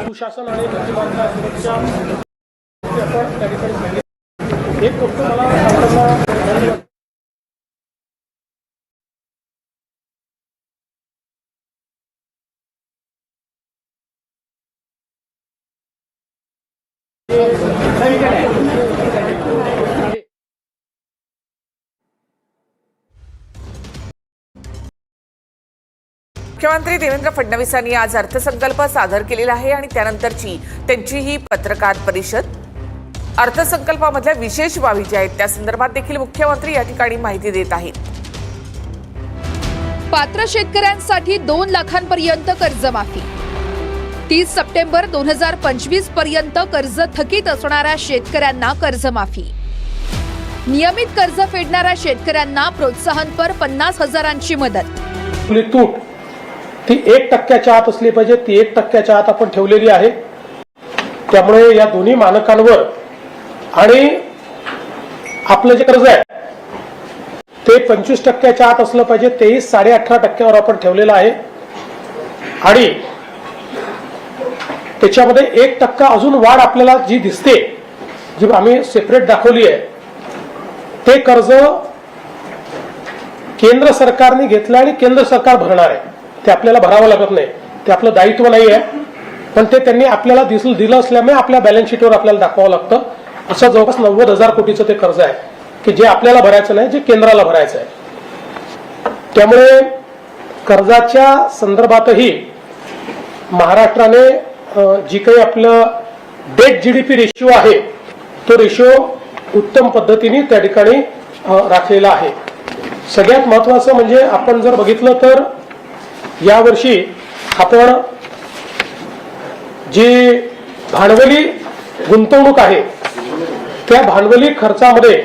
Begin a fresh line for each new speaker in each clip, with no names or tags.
सुशासन आणि गरिबांच्या सुरक्षा आपण त्या ठिकाणी सांगितलं। एक गोष्ट मला सांगायला
मुख्यमंत्री देवेंद्र फडणवीसांनी आज अर्थसंकल्प सादर केलेला आहे आणि त्यानंतरची त्यांची ही पत्रकार परिषद। अर्थसंकल्पामधल्या विशेष बाबी ज्या आहेत त्या संदर्भात देखील मुख्यमंत्री या ठिकाणी माहिती देत आहेत।
पात्र शेतकऱ्यांसाठी 2 लाखांपर्यंत कर्जमाफी। 30 सप्टेंबर 2025 पर्यंत कर्ज थकीत असणाऱ्या शेतकऱ्यांना कर्जमाफी। नियमित कर्ज फेडणाऱ्या शेतकऱ्यांना प्रोत्साहनपर 50,000ची मदत।
तूट ती 1% आत असली पाहिजे, ती 1% आत आपण ठेवलेली आहे। त्यामुळे या दोन्ही मानकांवर आणि आपलं जे कर्ज आहे ते 25% आत असलं पाहिजे, तेही 18.5% आपण ठेवलेलं आहे आणि त्याच्यामध्ये 1% अजून वाढ आपल्याला जी दिसते, जी आम्ही सेपरेट दाखवली आहे, ते कर्ज केंद्र सरकारने घेतलं आणि केंद्र सरकार भरणार आहे। ते आपल्याला भरावं लागत नाही, ते आपलं दायित्व नाही आहे, पण ते त्यांनी आपल्याला दिलं असल्यामुळे आपल्या बॅलन्स शीटवर आपल्याला दाखवावं लागतं। असं जवळपास 90,000 कोटीचं ते कर्ज आहे की जे आपल्याला भरायचं नाही, जे केंद्राला भरायचं आहे। त्यामुळे कर्जाच्या संदर्भातही महाराष्ट्राने जी काही आपलं डेट जीडीपी रेशिओ आहे तो रेशिओ उत्तम पद्धतीने त्या ठिकाणी राखलेला आहे। सगळ्यात महत्त्वाचं म्हणजे आपण जर बघितलं तर यावर्षी आपण जी भांडवली गुंतवणूक आहे त्या भांडवली खर्चामध्ये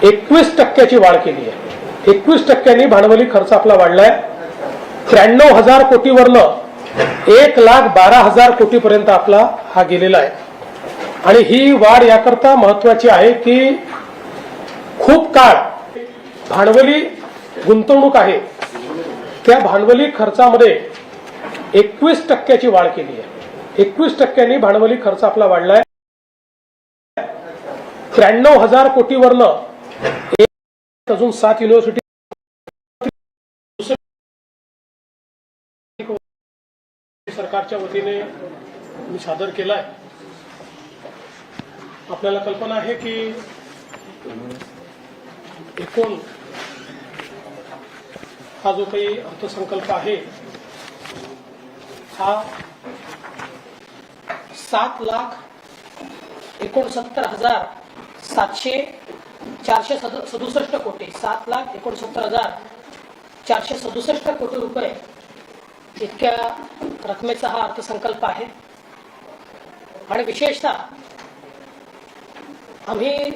21% वाढ केली आहे। 21% भांडवली खर्च आपला वाढलाय। 93,000 कोटीवरनं 1,12,000 कोटीपर्यंत आपला हा गेलेला आहे आणि ही वाढ याकरता महत्वाची आहे की खूप काळ भांडवली गुंतवणूक आहे त्या भांडवली खर्चामध्ये 21% वाढ केली आहे। 21% भांडवली खर्च आपला वाढलाय। 93,000 कोटीवरनं अजून 7 युनिव्हर्सिटी सरकारच्या वतीने मी सादर केलाय। आपल्याला कल्पना आहे की एकूण हा जो काही अर्थसंकल्प आहे हा 7,69,467 कोटी 7,69,467 कोटी रुपये इतक्या रकमेचा हा अर्थसंकल्प आहे। आणि विशेषतः आम्ही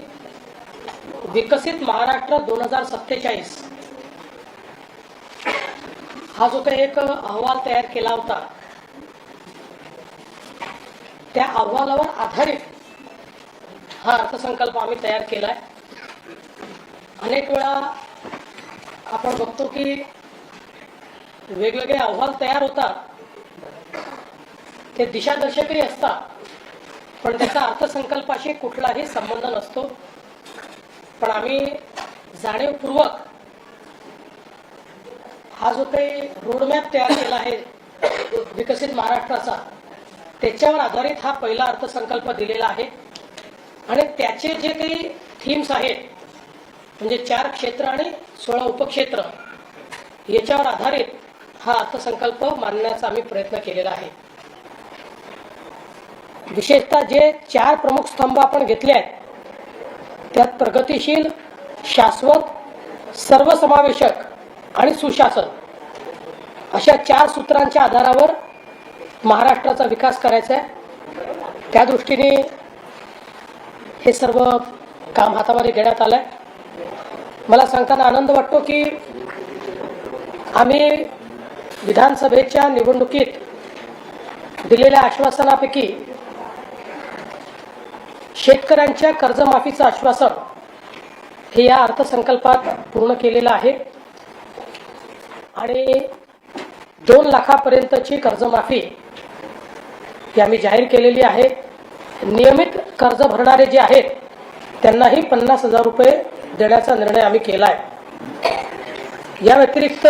विकसित महाराष्ट्र 2047 हा जो काही एक अहवाल तयार केला होता त्या अहवालावर आधारित हा अर्थसंकल्प आम्ही तयार केलाय। अनेक वेळा आपण बघतो की वेगवेगळे अहवाल तयार होतात, ते दिशादर्शकही असतात, पण त्याचा अर्थसंकल्पाशी कुठलाही संबंध नसतो। पण आम्ही जाणीवपूर्वक हा जो काही रोडमॅप तयार केला आहे विकसित महाराष्ट्राचा, त्याच्यावर आधारित हा पहिला अर्थसंकल्प दिलेला आहे आणि त्याचे जे काही थीम्स आहेत म्हणजे 4 क्षेत्र आणि 16 उपक्षेत्र याच्यावर आधारित हा अर्थसंकल्प मांडण्याचा आम्ही प्रयत्न केलेला आहे। विशेषतः जे 4 प्रमुख स्तंभ आपण घेतले आहेत त्यात प्रगतिशील, शाश्वत, सर्वसमावेशक आणि सुशासन अशा 4 सूत्रांच्या आधारावर महाराष्ट्राचा विकास करायचा आहे। त्या दृष्टीने हे सर्व काम हातामध्ये घेण्यात आलंय। मला सांगताना आनंद वाटतो की आम्ही विधानसभेच्या निवडणुकीत दिलेल्या आश्वासनापैकी शेतकऱ्यांच्या कर्जमाफीचं आश्वासन हे या अर्थसंकल्पात पूर्ण केलेलं आहे आणि 2 लाखापर्यंतची कर्जमाफी
ही आम्ही जाहीर केलेली आहे. नियमित कर्ज भरणारे जे आहेत त्यांनाही 50,000 रुपये देण्याचा निर्णय आम्ही केला आहे. या व्यतिरिक्त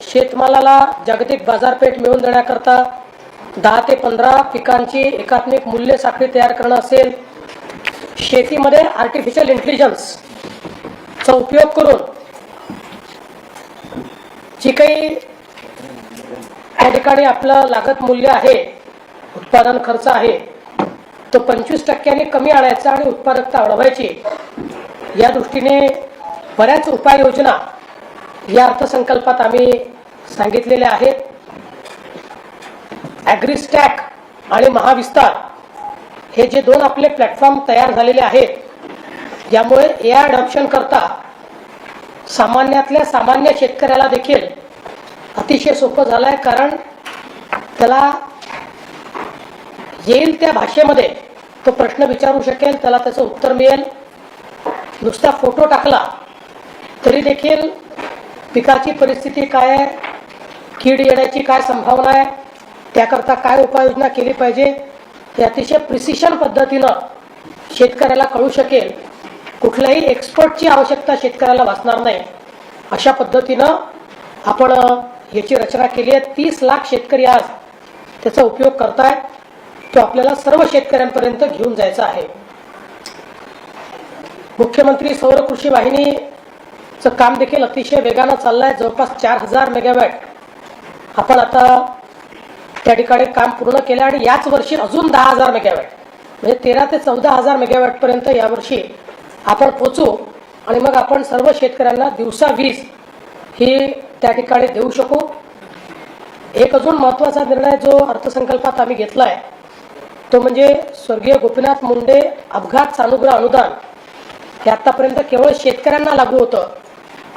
शेतमालाला जागतिक बाजारपेठ मिळवून देण्याकरता 10 ते 15 पिकांची एकात्मिक मूल्य साखळी तयार करणं असेल, शेतीमध्ये आर्टिफिशियल इंटेलिजन्सचा उपयोग करून जी काही त्या ठिकाणी आपलं लागत मूल्य आहे, उत्पादन खर्च आहे, तो 25% कमी आणायचा आणि उत्पादकता वाढवायची, या दृष्टीने बऱ्याच उपाययोजना या अर्थसंकल्पात आम्ही सांगितलेल्या आहेत. ॲग्रिस्टॅक आणि महाविस्तार हे जे 2 आपले प्लॅटफॉर्म तयार झालेले आहेत, यामुळे AI अडॉप्शन करता सामान्यातल्या सामान्य शेतकऱ्याला देखील अतिशय सोपं झालं आहे. कारण त्याला येईल त्या भाषेमध्ये तो प्रश्न विचारू शकेल, त्याला त्याचं उत्तर मिळेल. नुसता फोटो टाकला तरी देखील पिकाची परिस्थिती काय आहे, कीड येण्याची काय संभावना आहे, त्याकरता काय उपाययोजना केली पाहिजे, हे अतिशय प्रिसिशन पद्धतीनं शेतकऱ्याला कळू शकेल. कुठल्याही एक्सपर्टची आवश्यकता शेतकऱ्याला भासणार नाही. अशा पद्धतीनं आपण याची रचना केली आहे. 30 लाख शेतकरी आज त्याचा उपयोग करतायत. तो आपल्याला सर्व शेतकऱ्यांपर्यंत घेऊन जायचा आहे. मुख्यमंत्री सौर कृषी वाहिनीचं काम देखील अतिशय वेगानं चाललं आहे. जवळपास 4000 मेगावॅट आपण आता त्या ठिकाणी काम पूर्ण केलं आणि याच वर्षी अजून 10,000 मेगावॅट म्हणजे 13 ते 14,000 मेगावॅटपर्यंत यावर्षी आपण पोचू आणि मग आपण सर्व शेतकऱ्यांना दिवसा वीज ही त्या ठिकाणी देऊ शकू. एक अजून महत्त्वाचा निर्णय जो अर्थसंकल्पात आम्ही घेतला आहे तो म्हणजे स्वर्गीय गोपीनाथ मुंडे अपघात सानुग्रह अनुदान हे आतापर्यंत केवळ शेतकऱ्यांना लागू होतं.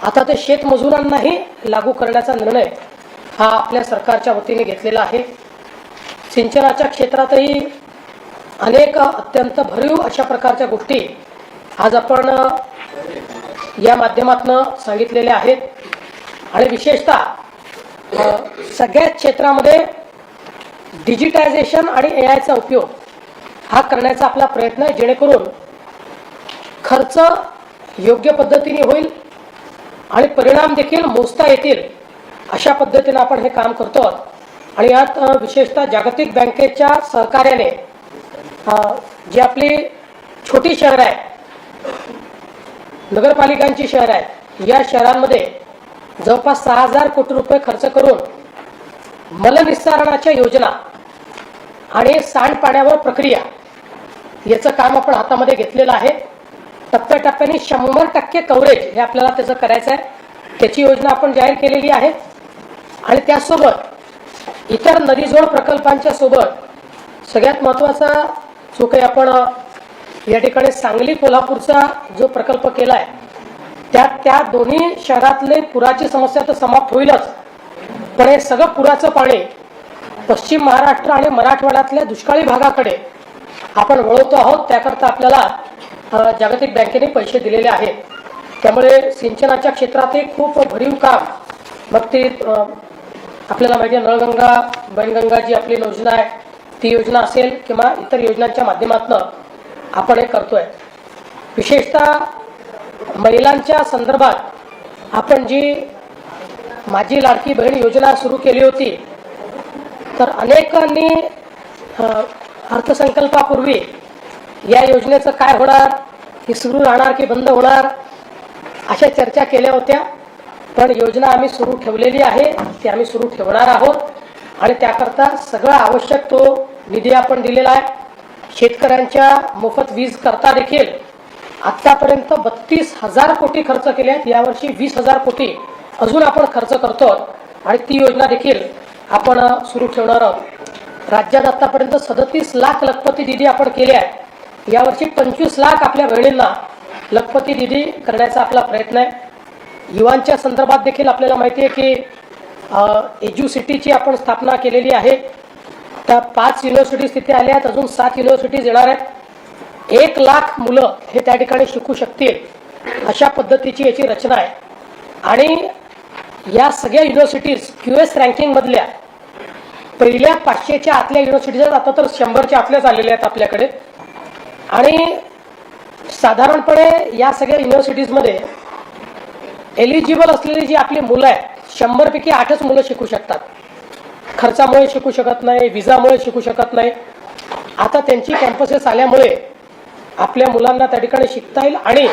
आता ते शेतमजुरांनाही लागू करण्याचा निर्णय हा आपल्या सरकारच्या वतीने घेतलेला आहे. सिंचनाच्या क्षेत्रातही अनेक अत्यंत भरीव अशा प्रकारच्या गोष्टी आज आपण या माध्यमातून सांगितलेल्या आहेत. आणि विशेषतः सगळ्याच क्षेत्रामध्ये डिजिटायझेशन आणि AIचा उपयोग हा करण्याचा आपला प्रयत्न आहे, जेणेकरून खर्च योग्य पद्धतीने होईल आणि परिणाम देखील मोजता येतील. अशा पद्धतीने आपण हे काम करतो. आणि यात विशेषतः जागतिक बँकेच्या सहकार्याने जी आपली छोटी शहरं आहेत, नगरपालिकांची शहरं आहेत, या शहरांमध्ये जवळपास 6,000 कोटी रुपये खर्च करून मलनिस्सारणाच्या योजना आणि सांडपाण्यावर प्रक्रिया याचं काम आपण हातामध्ये घेतलेलं आहे. टप्प्याटप्प्याने 100% कव्हरेज हे आपल्याला त्याचं करायचं आहे. त्याची योजना आपण जाहीर केलेली आहे. आणि त्यासोबत इतर नदीजोड प्रकल्पांच्या सोबत सगळ्यात महत्त्वाचा जो काही आपण या ठिकाणी सांगली कोल्हापूरचा जो प्रकल्प केला आहे त्या दोन्ही शहरातले पुराची समस्या तर समाप्त होईलच, पण हे सगळं पुराचं पाणी पश्चिम महाराष्ट्र आणि मराठवाड्यातल्या दुष्काळी भागाकडे आपण वळवतो आहोत. त्याकरता आपल्याला जागतिक बँकेने पैसे दिलेले आहेत. त्यामुळे सिंचनाच्या क्षेत्रातही खूप भरीव काम, मग ते आपल्याला माहिती आहे नळगंगा वैनगंगा जी आपली योजना आहे ती योजना असेल किंवा इतर योजनांच्या माध्यमातून आपण हे करतोय. विशेषतः महिलांच्या संदर्भात आपण जी माझी लाडकी बहीण योजना सुरू केली होती, तर अनेकांनी अर्थसंकल्पापूर्वी या योजनेचं काय होणार, ही सुरू राहणार की बंद होणार, अशा चर्चा केल्या होत्या. पण योजना आम्ही सुरू ठेवलेली आहे, ती आम्ही सुरू ठेवणार आहोत. आणि त्याकरता सगळं आवश्यक तो निधी आपण दिलेला आहे. शेतकऱ्यांच्या मोफत वीज करता देखील आत्तापर्यंत 32,000 कोटी खर्च केले आहेत. यावर्षी 20,000 कोटी अजून आपण खर्च करतो आणि ती योजना देखील आपण सुरू ठेवणार आहोत. राज्यात आत्तापर्यंत 37 लाख लखपती निधी आपण केले आहे. यावर्षी 25 लाख आपल्या बहिणींना लखपती निधी करण्याचा आपला प्रयत्न आहे. युवांच्या संदर्भात देखील आपल्याला माहिती आहे की एज्युसिटीची आपण स्थापना केलेली आहे. त्या 5 युनिव्हर्सिटीज तिथे आल्या आहेत, अजून 7 युनिव्हर्सिटीज येणार आहेत. 1 लाख मुलं हे त्या ठिकाणी शिकू शकतील अशा पद्धतीची याची रचना आहे. आणि या सगळ्या युनिव्हर्सिटीज QS रँकिंगमधल्या पहिल्या 500च्या आतल्या युनिव्हर्सिटीज आता तर 100च्या आतल्याच आलेल्या आहेत आपल्याकडे. आणि साधारणपणे या सगळ्या युनिव्हर्सिटीजमध्ये एलिजिबल असलेली जी आपली मुलं आहेत 100पैकी 8च मुलं शिकू शकतात. खर्चामुळे शिकू शकत नाही, विजामुळे शिकू शकत नाही. आता त्यांची कॅम्पसेस आल्यामुळे आपल्या मुलांना त्या ठिकाणी शिकता येईल आणि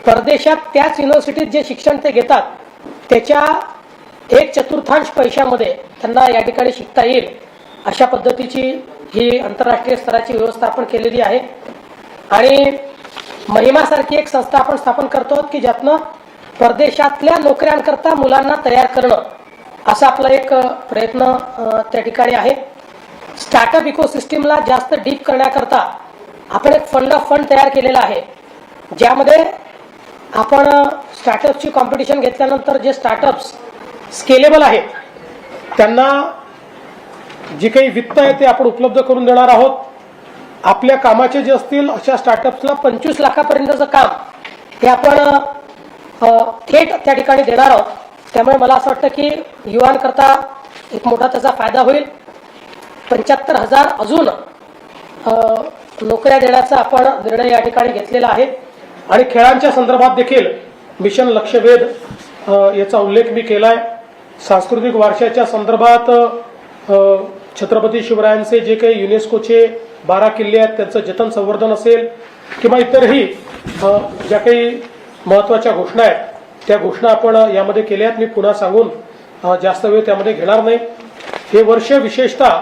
परदेशात त्याच युनिव्हर्सिटीत जे शिक्षण ते घेतात त्याच्या 1/4 पैशामध्ये त्यांना या ठिकाणी शिकता येईल अशा पद्धतीची ही आंतरराष्ट्रीय स्तराची व्यवस्था आपण केलेली आहे. आणि महिमासारखी एक संस्था आपण स्थापन करतो की ज्यातनं परदेशातल्या नोकऱ्यांकरता मुलांना तयार करणं असा आपला एक प्रयत्न त्या ठिकाणी आहे. स्टार्टअप इकोसिस्टीमला जास्त डीप करण्याकरता आपण एक फंड ऑफ फंड तयार केलेला आहे, ज्यामध्ये आपण स्टार्टअपची कॉम्पिटिशन घेतल्यानंतर जे स्टार्टअप्स स्केलेबल आहेत त्यांना जी काही वित्त आहे ते आपण उपलब्ध करून देणार आहोत. आपल्या कामाचे जे असतील अशा स्टार्टअप्सला 25 लाखापर्यंतचं काम हे आपण थेट त्या ठिकाणी देणार आहोत. त्यामुळे मला असं वाटतं की युवांकरता एक मोठा त्याचा फायदा होईल. 75,000 अजून नोकऱ्या देण्याचा आपण निर्णय या ठिकाणी घेतलेला आहे.
आणि खेळांच्या संदर्भात देखील मिशन लक्षवेध याचा उल्लेख मी केलाय. सांस्कृतिक वारशाच्या संदर्भात छत्रपती शिवरायांचे जे काही युनेस्कोचे 12 किल्ले आहेत त्यांचं जतन संवर्धन असेल किंवा इतरही ज्या काही महत्त्वाच्या घोषणा आहेत त्या घोषणा आपण यामध्ये केल्या आहेत. मी पुन्हा सांगून जास्त वेळ त्यामध्ये घेणार नाही. हे वर्ष विशेषतः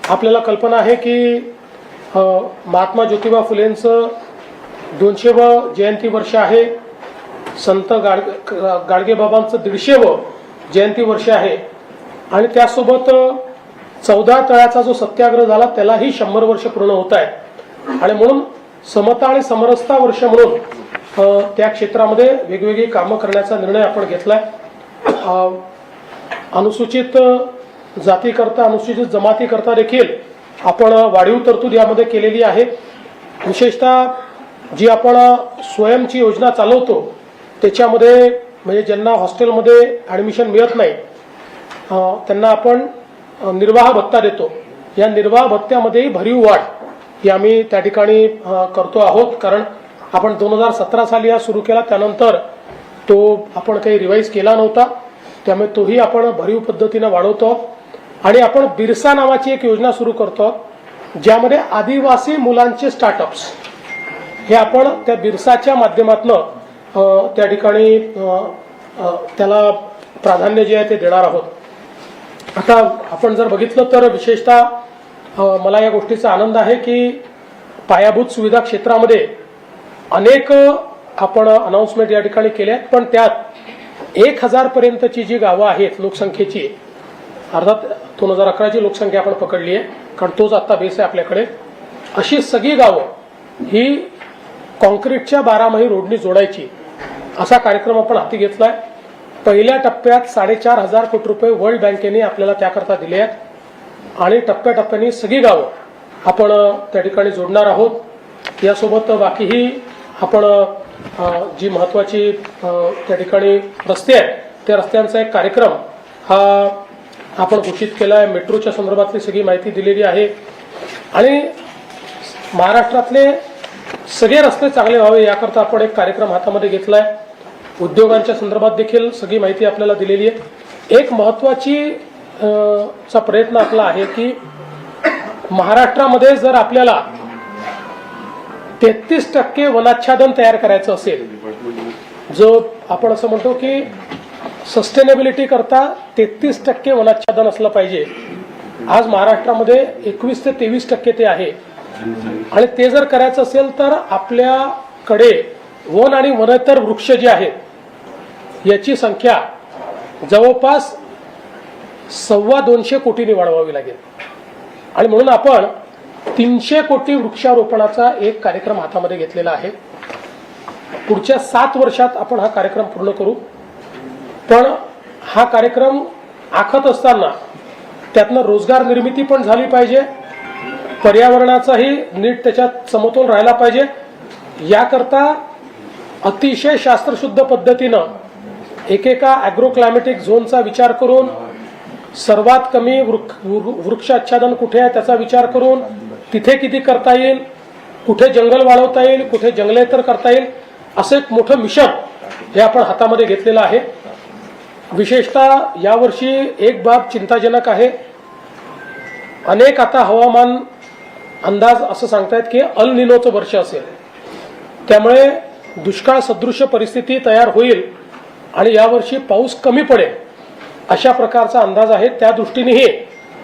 आपल्याला कल्पना आहे की महात्मा ज्योतिबा फुलेंचं 200वे जयंती वर्ष आहे. संत गाडगेबाबांचं 150वे जयंती वर्ष आहे. आणि त्यासोबत 14 तळ्याचा जो सत्याग्रह झाला त्यालाही 100 वर्ष पूर्ण होत आहे. आणि म्हणून समता आणि समरसता वर्ष म्हणून त्या क्षेत्रामध्ये वेगवेगळी कामं करण्याचा निर्णय आपण घेतलाय. अनुसूचित जातीकरता अनुसूचित जमातीकरता देखील आपण वाढीव तरतूद यामध्ये केलेली आहे. विशेषतः जी आपण स्वयंची योजना चालवतो त्याच्यामध्ये म्हणजे ज्यांना हॉस्टेलमध्ये ॲडमिशन मिळत नाही त्यांना आपण निर्वाह भत्ता देतो. या निर्वाह भत्त्यामध्येही भरीव वाढ ही आम्ही त्या ठिकाणी करतो आहोत. कारण आपण 2017 साली हा सुरू केला, त्यानंतर तो आपण काही रिवाईज केला नव्हता, त्यामुळे तोही आपण भरीव पद्धतीने वाढवतो. आणि आपण बिरसा नावाची एक योजना सुरू करतो ज्यामध्ये आदिवासी मुलांचे स्टार्टअप्स हे आपण त्या बिरसाच्या माध्यमातून त्या ठिकाणी त्याला प्राधान्य जे आहे ते देणार आहोत. आता आपण जर बघितलं तर विशेषतः मला या गोष्टीचा आनंद आहे की पायाभूत सुविधा क्षेत्रामध्ये अनेक आपण अनाउन्समेंट या ठिकाणी केल्या आहेत. पण त्यात 1000 पर्यंतची जी गावं आहेत लोकसंख्येची, अर्थात 2011ची लोकसंख्या आपण पकडली आहे कारण तोच आता बेस आहे आपल्याकडे, अशी सगळी गावं ही कॉन्क्रीटच्या 12 रोडनी जोडायची असा कार्यक्रम आपण हाती घेतलाय. पहिल्या टप्प्यात 4,500 कोटी रुपये वर्ल्ड बँकेने आपल्याला त्याकरता दिले आहेत आणि टप्प्याटप्प्याने सगळी गावं आपण त्या ठिकाणी जोडणार आहोत. यासोबत बाकीही आपण जी महत्त्वाची त्या ठिकाणी रस्ते आहेत त्या रस्त्यांचा एक कार्यक्रम हा आपण घोषित केला आहे. मेट्रोच्या संदर्भातली सगळी माहिती दिलेली आहे आणि महाराष्ट्रातले सगळे रस्ते चांगले व्हावे याकरता आपण एक कार्यक्रम हातामध्ये घेतला आहे. उद्योगांच्या संदर्भात देखील सगळी माहिती आपल्याला दिलेली आहे. एक महत्त्वाची चा प्रयत्न आपला आहे की महाराष्ट्रामध्ये जर आपल्याला 33% वनाच्छादन तयार करायचं असेल, जो आपण असं म्हणतो की सस्टेनेबिलिटी करता 33% वनाच्छादन असलं पाहिजे. आज महाराष्ट्रामध्ये 21 ते 23% ते आहे. आणि ते जर करायचं असेल तर आपल्याकडे वन आणि वनेतर वृक्ष जे आहेत याची संख्या जवळपास 225 कोटींनी वाढवावी लागेल. आणि म्हणून आपण 300 कोटी वृक्षारोपणाचा एक कार्यक्रम हातामध्ये घेतलेला आहे. पुढच्या 7 वर्षात आपण हा कार्यक्रम पूर्ण करू. पण हा कार्यक्रम आखत असताना त्यातनं रोजगार निर्मिती पण झाली पाहिजे, पर्यावरणाचाही नीट त्याच्यात समतोल राहिला पाहिजे. याकरता अतिशय शास्त्रशुद्ध पद्धतीनं एकेका ॲग्रो क्लायमॅटिक झोनचा विचार करून सर्वात कमी वृक्षाच्छादन कुठे आहे त्याचा विचार करून तिथे किती करता येईल, कुठे जंगल वाढवता येईल, कुठे जंगलेतर करता येईल, असं एक मोठं मिशन हे आपण हातामध्ये घेतलेलं आहे. विशेषतः यावर्षी एक बाब चिंताजनक आहे. अनेक आता हवामान अंदाज असं सांगतायत की अल निनोचं वर्ष असेल, त्यामुळे दुष्काळ सदृश परिस्थिती तयार होईल आणि यावर्षी पाऊस कमी पडेल अशा प्रकारचा अंदाज आहे. त्या दृष्टीनेही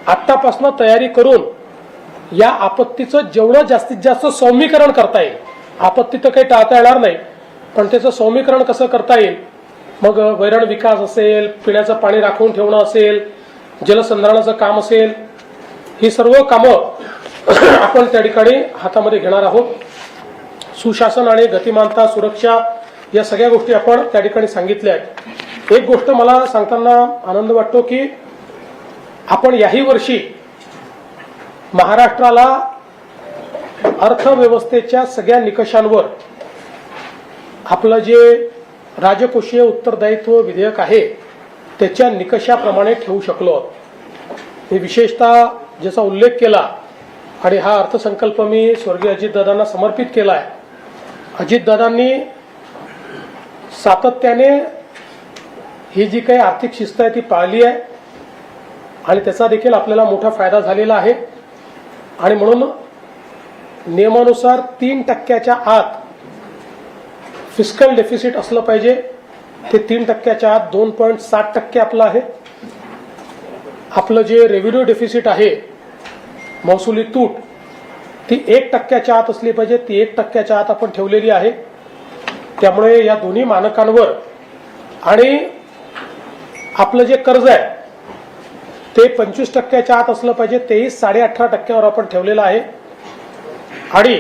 आत्तापासून तयारी करून या आपत्तीचं जेवढं जास्तीत जास्त सौम्यीकरण करता येईल, आपत्ती तर काही टाळता येणार नाही, पण त्याचं सौम्यीकरण कसं करता येईल, मग वैरण विकास असेल, पिण्याचं पाणी राखून ठेवणं असेल, जलसंधारणाचं काम असेल, ही सर्व कामं आपण त्या ठिकाणी हातामध्ये घेणार आहोत. सुशासन आणि गतिमानता, सुरक्षा या सगळ्या गोष्टी आपण त्या ठिकाणी सांगितल्या आहेत. एक गोष्ट मला सांगताना आनंद वाटतो की आपण याही वर्षी महाराष्ट्राला अर्थव्यवस्थेच्या सगळ्या निकषांवर आपलं जे राजकोषीय उत्तरदायित्व विधेयक आहे त्याच्या निकषाप्रमाणे ठेवू शकलो. हे विशेषतः ज्याचा उल्लेख केला आणि हा अर्थसंकल्प मी स्वर्गीय अजितदादांना समर्पित केला आहे. अजितदादांनी सातत्याने ही जी काही आर्थिक शिस्त आहे ती पाळली आहे आणि त्याचा देखील आपल्याला मोठा फायदा झालेला आहे. आणि म्हणून नियमानुसार 3% आत फिस्कल डेफिसिट असलं पाहिजे. ते 3% आत 2.7% आपलं आहे. आपलं जे रेव्हेन्यू डेफिसिट आहे, महसुली तूट, ती 1% आत असली पाहिजे. ती 1% आत आपण ठेवलेली आहे. त्यामुळे या दोन्ही मानकांवर आणि आपलं जे कर्ज आहे ते 25% आत असलं पाहिजे, तेही 18.5% आपण ठेवलेलं आहे. आणि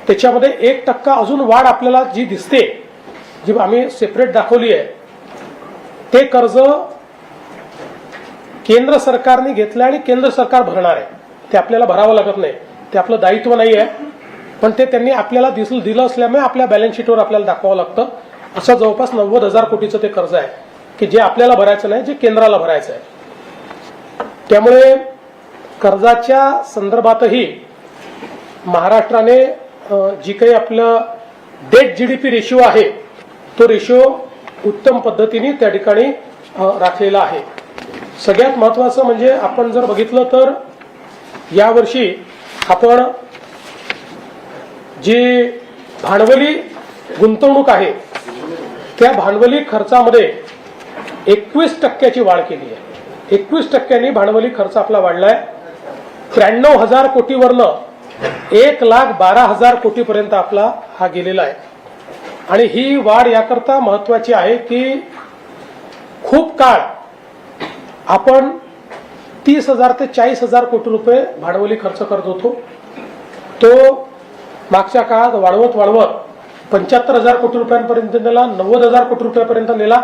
त्याच्यामध्ये 1% अजून वाढ आपल्याला जी दिसते, जी आम्ही सेपरेट दाखवली आहे, ते कर्ज केंद्र सरकारने घेतलं आणि केंद्र सरकार भरणार आहे. ते आपल्याला भरावं लागत नाही, ते आपलं दायित्व नाही आहे, पण ते त्यांनी आपल्याला दिलं असल्यामुळे आपल्या बॅलन्स शीटवर आपल्याला दाखवावं लागतं. असं जवळपास 90,000 कोटीचं ते कर्ज आहे की जे आपल्याला भरायचं नाही, जे केंद्राला भरायचं आहे. त्यामुळे कर्जाच्या संदर्भातही महाराष्ट्राने जी काही आपलं डेट GDP रेशिओ आहे तो रेशिओ उत्तम पद्धतीने त्या ठिकाणी राखलेला आहे. सगळ्यात महत्त्वाचं म्हणजे आपण जर बघितलं तर यावर्षी आपण जी भांडवली गुंतवणूक आहे त्या भांडवली खर्चामध्ये 21% वाढ केली आहे. 21% भांडवली खर्च आपला वाढलाय. 93,000 कोटीवरनं 1,12,000 कोटीपर्यंत आपला हा गेलेला आहे. आणि ही वाढ याकरता महत्वाची आहे की खूप काळ आपण 30,000 ते 40,000 कोटी रुपये भांडवली खर्च करत होतो. तो मागच्या काळात वाढवत 75,000 कोटी रुपयांपर्यंत नेला, 90,000 कोटी रुपयापर्यंत नेला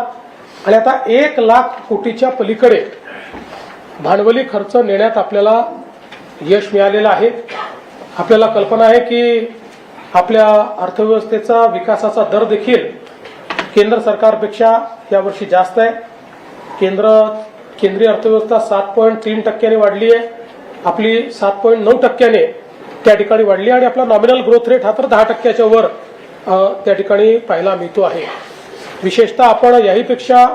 आणि आता 1,00,000 कोटीच्या पलीकडे भांडवली खर्च नेण्यात आपल्याला यश मिळालेलं आहे. आपल्याला कल्पना आहे की आपल्या अर्थव्यवस्थेचा विकासाचा दर देखील केंद्र सरकारपेक्षा यावर्षी जास्त आहे. केंद्रीय अर्थव्यवस्था 7.3% वाढली आहे, आपली 7.9% त्या ठिकाणी वाढली आणि आपला नॉमिनल ग्रोथ रेट हा तर 10%च्या वर त्या ठिकाणी पाहायला मिळतो आहे. विशेषतः आपण याहीपेक्षा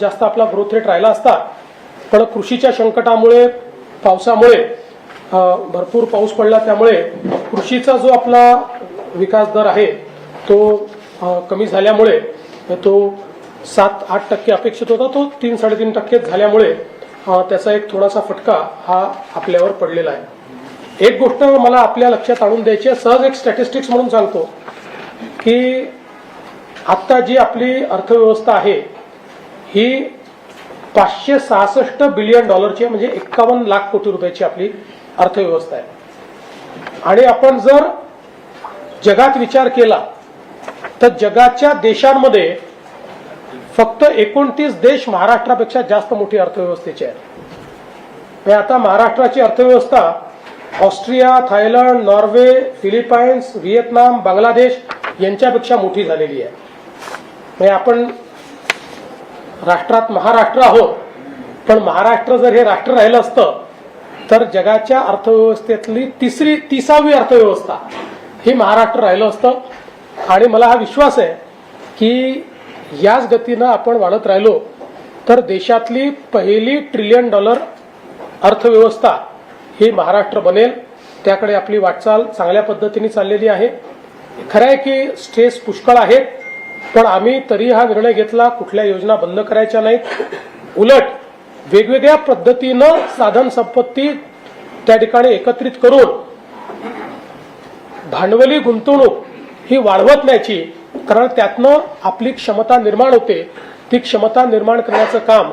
जास्त आपला ग्रोथ रेट राहिला असता, पण कृषीच्या संकटामुळे, पावसामुळे, भरपूर पाऊस पडला त्यामुळे कृषीचा जो आपला विकास दर आहे तो कमी झाल्यामुळे तो 7-8% अपेक्षित होता, तो 3-3.5% झाल्यामुळे त्याचा एक थोडासा फटका हा आपल्यावर पडलेला आहे. एक गोष्ट मला आपल्या लक्षात आणून द्यायची आहे, सहज एक स्टॅटिस्टिक्स म्हणून सांगतो की आत्ता जी आपली अर्थव्यवस्था आहे ही $566 बिलियन म्हणजे 51 लाख कोटी रुपयाची आपली अर्थव्यवस्था आहे. आणि आपण जर जगात विचार केला तर जगाच्या देशांमध्ये फक्त 29 देश महाराष्ट्रापेक्षा जास्त मोठी अर्थव्यवस्थेचे आहेत. आता महाराष्ट्राची अर्थव्यवस्था Austria, Thailand, Norway, Philippines, Vietnam, Bangladesh यांच्यापेक्षा मोठी झालेली आहे. आपण राष्ट्रात महाराष्ट्र आहोत पण महाराष्ट्र जर हे राष्ट्र राहिलं असतं तर जगाच्या अर्थव्यवस्थेतली 30वी अर्थव्यवस्था ही महाराष्ट्र राहिलं असतं. आणि मला हा विश्वास आहे की याच गतीनं आपण वाढत राहिलो तर देशातली पहिली $1 ट्रिलियन अर्थव्यवस्था ही महाराष्ट्र बनेल. त्याकडे आपली वाटचाल चांगल्या पद्धतीने चाललेली आहे. खरं आहे की स्ट्रेस पुष्कळ आहेत, पण आम्ही तरी हा निर्णय घेतला कुठल्या योजना बंद करायच्या नाहीत. उलट वेगवेगळ्या पद्धतीनं साधन संपत्ती त्या ठिकाणी एकत्रित करून भांडवली गुंतवणूक ही वाढवत न्यायची, कारण त्यातनं आपली क्षमता निर्माण होते. ती क्षमता निर्माण करण्याचं काम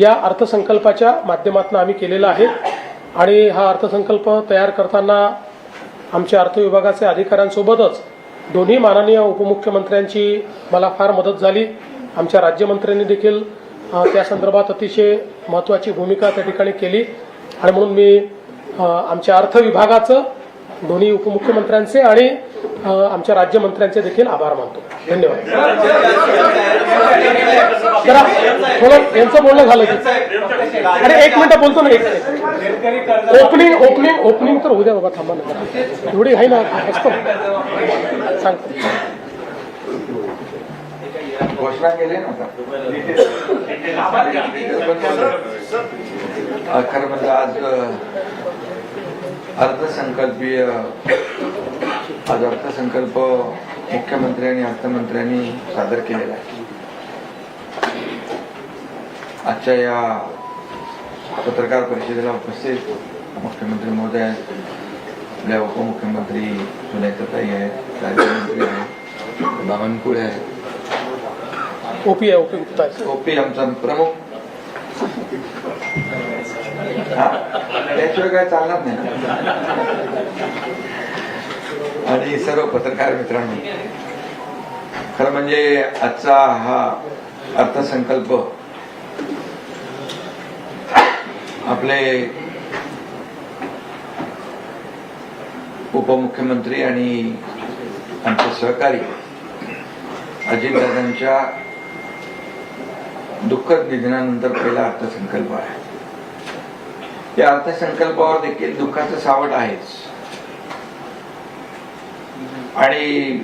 या अर्थसंकल्पाच्या माध्यमातून आम्ही केलेलं आहे. आणि हा अर्थसंकल्प तयार करताना आमच्या अर्थ विभागाच्या अधिकाऱ्यांसोबतच दोन्ही माननीय उपमुख्यमंत्र्यांची मला फार मदत झाली. आमच्या राज्यमंत्र्यांनी देखील त्या संदर्भात अतिशय महत्त्वाची भूमिका त्या ठिकाणी केली. आणि म्हणून मी आमच्या अर्थ विभागाचं, दोन्ही उपमुख्यमंत्र्यांचे आणि आमच्या राज्यमंत्र्यांचे देखील आभार मानतो. धन्यवाद. जरा थोडं यांचं बोलणं झालं की अरे 1 मिनिट बोलतो ना. ओपनिंग तर उद्या बाबा, थांबा ना जरा, एवढी आहे ना असतो सांगतो.
घोषणा केली ना खरं म्हणजे आज अर्थसंकल्प मुख्यमंत्री आणि अर्थमंत्र्यांनी सादर केलेला आहे. आजच्या या पत्रकार परिषदेला उपस्थित मुख्यमंत्री महोदय आहेत, आपल्या उपमुख्यमंत्री सुनेत्राताई आहेत, राज्यमंत्री आहेत, बावनकुळे आहेत,
ओपी गुप्ता आहे,
ओपी आमचा प्रमुख. त्याशिवाय काय चालणार नाही. आणि सर्व पत्रकार मित्रांनो, खरं म्हणजे आजचा हा अर्थसंकल्प आपले उपमुख्यमंत्री आणि आमचे सहकारी अजितदादांच्या दुःखद निधनानंतर पहिला अर्थसंकल्प आहे. या अर्थसंकल्पावर देखील दुःखाचं सावट आहेच. आणि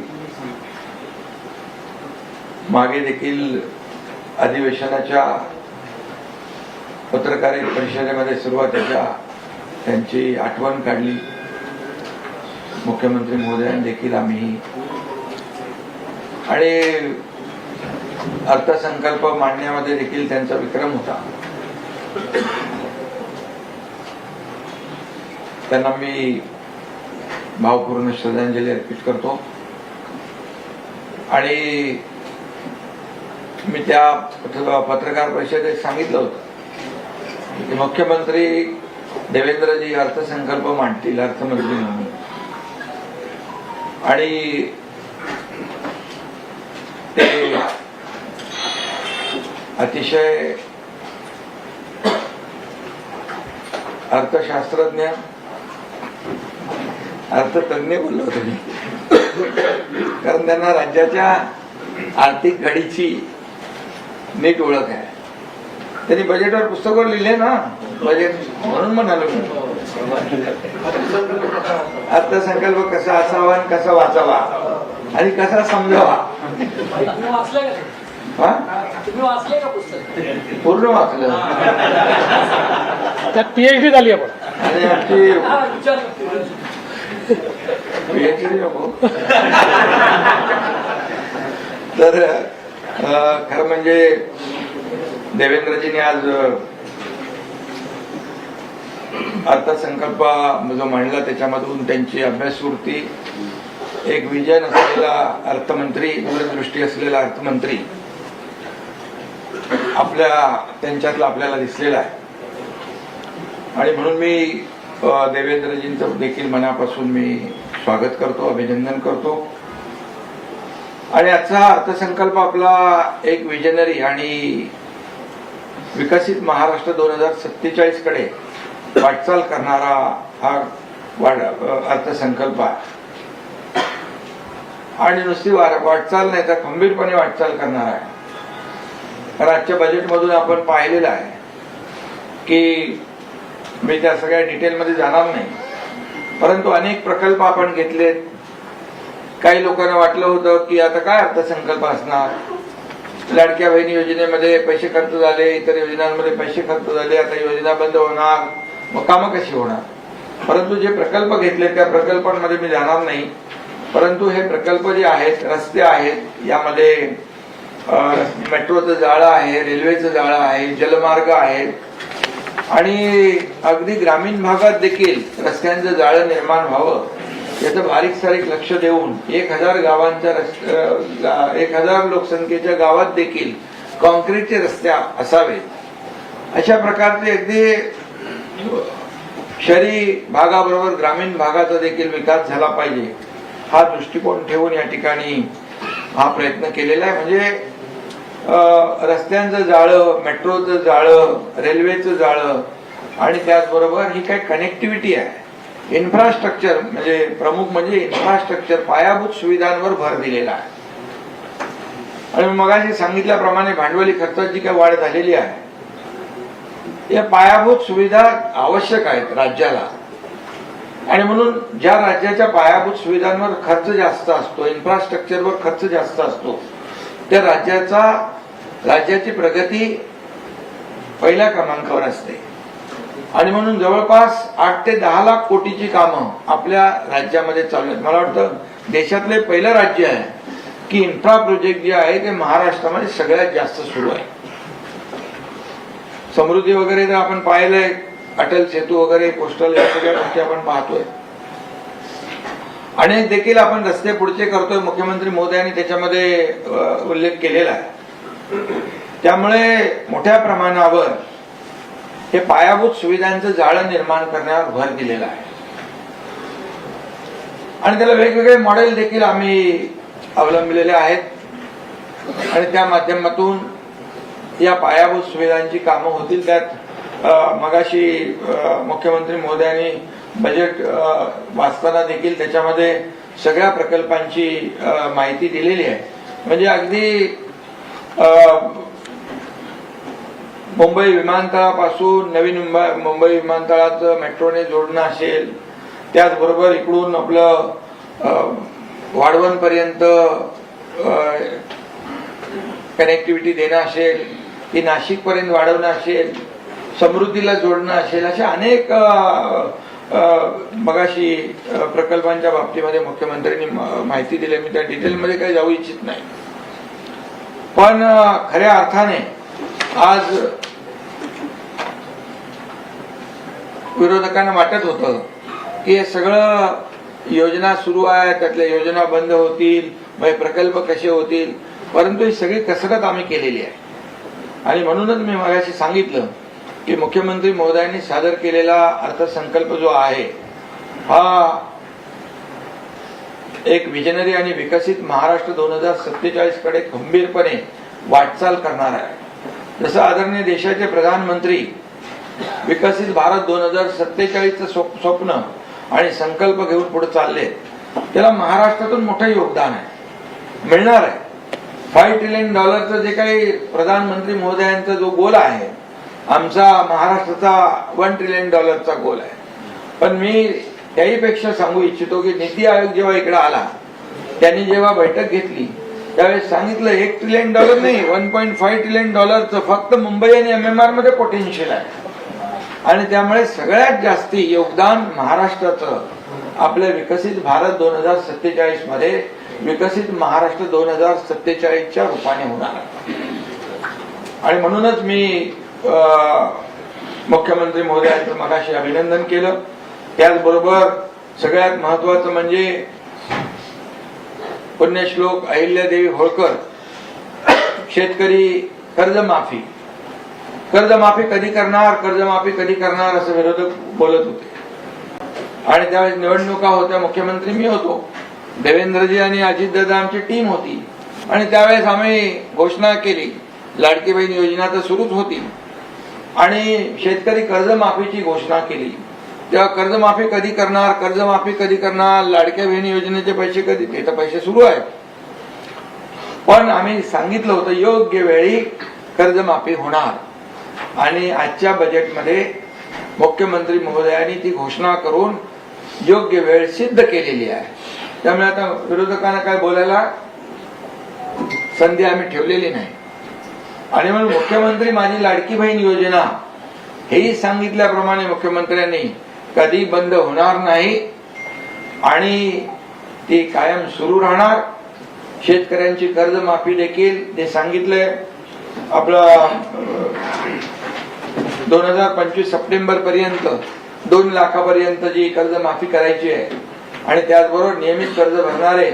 मागे देखील अधिवेशनाच्या पत्रकार परिषदेमध्ये सुरुवातीच्या त्यांची आठवण काढली. मुख्यमंत्री महोदयांनी देखील आम्ही आणि अर्थसंकल्प मांडण्यामध्ये देखील त्यांचा विक्रम होता. त्यांना मी भावपूर्ण श्रद्धांजली अर्पित करतो. आणि मी त्या पत्रकार परिषदेत सांगितलं होतं की मुख्यमंत्री देवेंद्रजी अर्थसंकल्प मांडतील अर्थमंत्री म्हणून, आणि ते अतिशय अर्थशास्त्रज्ञ, अर्थतज्ञ बोललो होतो मी, कारण त्यांना राज्याच्या आर्थिक घडीची नीट ओळख आहे. त्यांनी बजेटवर पुस्तकावर लिहिले ना, बजेट म्हणून म्हणालो अर्थसंकल्प कसा असावा, कसा वाचावा आणि कसा समजावा. पूर्ण वाचलं.
त्यात PhD झाली आपण.
आणि आमची PhD नको. तर खरं म्हणजे देवेंद्रजींनी आज अर्थसंकल्प जो मांडला त्याच्यामधून त्यांची अभ्यासवृत्ती, एक विजन असलेला अर्थमंत्री, दूरदृष्टी असलेला अर्थमंत्री त्यांच्यातला आपल्याला दिसलेला आहे. आणि म्हणून मी देवेंद्रजींचं देखील मनापासून मी स्वागत करतो, अभिनंदन करतो. आणि आजचा अर्थसंकल्प आपला एक विजनरी आणि विकसित महाराष्ट्र 2047 कडे वाटचाल करणारा हा अर्थसंकल्प आहे. आणि नुसती वाटचाल नाही तर खंबीरपणे वाटचाल करणार आहे. कारण आजच्या बजेटमधून आपण पाहिलेलं आहे की मी त्या सगळ्या डिटेलमध्ये जाणार नाही, परंतु अनेक प्रकल्प आपण घेतलेत. काही लोकांना वाटलं होतं की आता काय अर्थसंकल्प असणार, लाडक्या बहिणी योजनेमध्ये पैसे खर्च झाले, इतर योजनांमध्ये पैसे खर्च झाले, आता योजना बंद होणार, मग कामं कशी होणार. परंतु जे प्रकल्प घेतले त्या प्रकल्पांमध्ये मी जाणार नाही, परंतु हे प्रकल्प जे आहेत, रस्ते आहेत, यामध्ये मेट्रोचं जाळं आहे, रेल्वेचं जाळं आहे, जलमार्ग आहेत आणि अगदी ग्रामीण भागात देखील रस्त्यांचं जाळं निर्माण व्हावं याचं बारीक सारीक लक्ष देऊन 1000 गावांच्या 1000 लोकसंख्येच्या गावात देखील कॉन्क्रीटचे रस्ते असावेत, अशा प्रकारचे अगदी शहरी भागाबरोबर ग्रामीण भागाचा देखील विकास झाला पाहिजे हा दृष्टिकोन ठेवून या ठिकाणी हा प्रयत्न केलेला आहे. म्हणजे रस्त्यांचं जाळं, मेट्रोचं जाळं, रेल्वेचं जाळं आणि त्याचबरोबर ही काही कनेक्टिव्हिटी आहे, इन्फ्रास्ट्रक्चर, म्हणजे प्रमुख म्हणजे इन्फ्रास्ट्रक्चर, पायाभूत सुविधांवर भर दिलेला आहे. आणि मगाशी सांगितल्याप्रमाणे भांडवली खर्चाची काय वाढ झालेली आहे, या पायाभूत सुविधा आवश्यक आहेत राज्याला. आणि म्हणून ज्या राज्याच्या पायाभूत सुविधांवर खर्च जास्त असतो, इन्फ्रास्ट्रक्चरवर खर्च जास्त असतो, त्या राज्याची प्रगती पहिल्या क्रमांकावर असते. आणि म्हणून जवळपास 8 ते 10 लाख कोटीची कामं आपल्या राज्यामध्ये चालू आहेत. मला वाटतं देशातले पहिलं राज्य आहे की इन्फ्रा प्रोजेक्ट जे आहे ते महाराष्ट्रामध्ये सगळ्यात जास्त सुरू आहे. समृद्धी वगैरे तर आपण पाहिलंय, अटल सेतू वगैरे, कोस्टल, या सगळ्या गोष्टी आपण पाहतोय. आणि देखील आपण रस्ते पुढचे करतोय, मुख्यमंत्री महोदयांनी त्याच्यामध्ये उल्लेख केलेला आहे. त्यामुळे मोठ्या प्रमाणावर हे पायाभूत सुविधांचं जाळं निर्माण करण्यावर भर दिलेला आहे. आणि त्याला वेगवेगळे मॉडेल देखील आम्ही अवलंबलेले आहेत आणि त्या माध्यमातून या पायाभूत सुविधांची कामं होतील. त्यात मगाशी मुख्यमंत्री महोदयांनी बजेट वाचताना देखील त्याच्यामध्ये सगळ्या प्रकल्पांची माहिती दिलेली आहे. म्हणजे अगदी मुंबई विमानतळापासून नवी मुंबई विमानतळाचं मेट्रोने जोडणं असेल, त्याचबरोबर इकडून आपलं वाढवणपर्यंत कनेक्टिव्हिटी देणं असेल, ती नाशिकपर्यंत वाढवणं असेल, समृद्धीला जोडणं असेल, अशा अनेक मगाशी प्रकल्पांच्या बाबतीमध्ये मुख्यमंत्र्यांनी माहिती दिली. मी त्या डिटेलमध्ये काही जाऊ इच्छित नाही, पण खऱ्या अर्थाने आज विरोधकांना वाटत होतं की हे सगळं योजना सुरू आहे, त्यातल्या योजना बंद होतील, मग प्रकल्प कसे होतील, परंतु ही सगळी कसरत आम्ही केलेली आहे. आणि म्हणूनच मी मगाशी सांगितलं की मुख्यमंत्री महोदयांनी सादर केलेला अर्थसंकल्प जो आहे हा एक विजनरी आणि विकसित महाराष्ट्र 2047 कडे खंबीरपणे वाटचाल करणार आहे. जसं आदरणीय देशाचे प्रधानमंत्री विकसित भारत 2047चं स्वप्न आणि संकल्प घेऊन पुढे चालले, त्याला महाराष्ट्रातून मोठं योगदान आहे, मिळणार आहे. $5 ट्रिलियन जे काही प्रधानमंत्री महोदयांचा जो गोल आहे, आमचा महाराष्ट्राचा $1 ट्रिलियन गोल आहे. पण मी त्याहीपेक्षा सांगू इच्छितो की नीती आयोग जेव्हा इकडे आला, त्यांनी जेव्हा बैठक घेतली त्यावेळेस सांगितलं $1 ट्रिलियन नाही, $1.5 ट्रिलियन फक्त मुंबई आणि MMR मध्ये पोटेन्शियल आहे. आणि त्यामुळे सगळ्यात जास्ती योगदान महाराष्ट्राचं आपल्या विकसित भारत 2047 मध्ये विकसित महाराष्ट्र 2047च्या रूपाने होणार आहे. आणि म्हणूनच मी मुख्यमंत्री महोदयांचं मगाशी अभिनंदन केलं. त्याचबरोबर सगळ्यात महत्वाचं म्हणजे पुण्यश्लोक अहिल्यादेवी होळकर शेतकरी कर्जमाफी कधी करणार असं विरोधक बोलत होते. आणि त्यावेळेस निवडणुका होत्या, मुख्यमंत्री मी होतो, देवेंद्रजी आणि अजितदादा आमची टीम होती. आणि त्यावेळेस आम्ही घोषणा केली, लाडकी बहीण योजना तर सुरूच होती आणि शेतकरी कर्जमाफीची घोषणा केली. तेव्हा कर्जमाफी कधी करणार, लाडक्या बहीण योजनेचे पैसे कधी, ते तर पैसे सुरू आहेत. पण आम्ही सांगितलं होतं योग्य वेळी कर्जमाफी होणार. आणि आजच्या बजेटमध्ये मुख्यमंत्री महोदयांनी ती घोषणा करून योग्य वेळ सिद्ध केलेली आहे. त्यामुळे आता विरोधकांना काय बोलायला संधी आम्ही ठेवलेली नाही. आणि म्हणून मुख्यमंत्री माझी लाडकी बहीण योजना हेही सांगितल्याप्रमाणे मुख्यमंत्र्यांनी कधी बंद होणार नाही आणि ती कायम सुरू राहणार. शेतकऱ्यांची कर्जमाफी देखील ते सांगितलंय. आपलं 2025 सप्टेंबर पर्यंत 2 लाखापर्यंत जी कर्जमाफी करायची आहे आणि त्याचबरोबर नियमित कर्ज भरणारे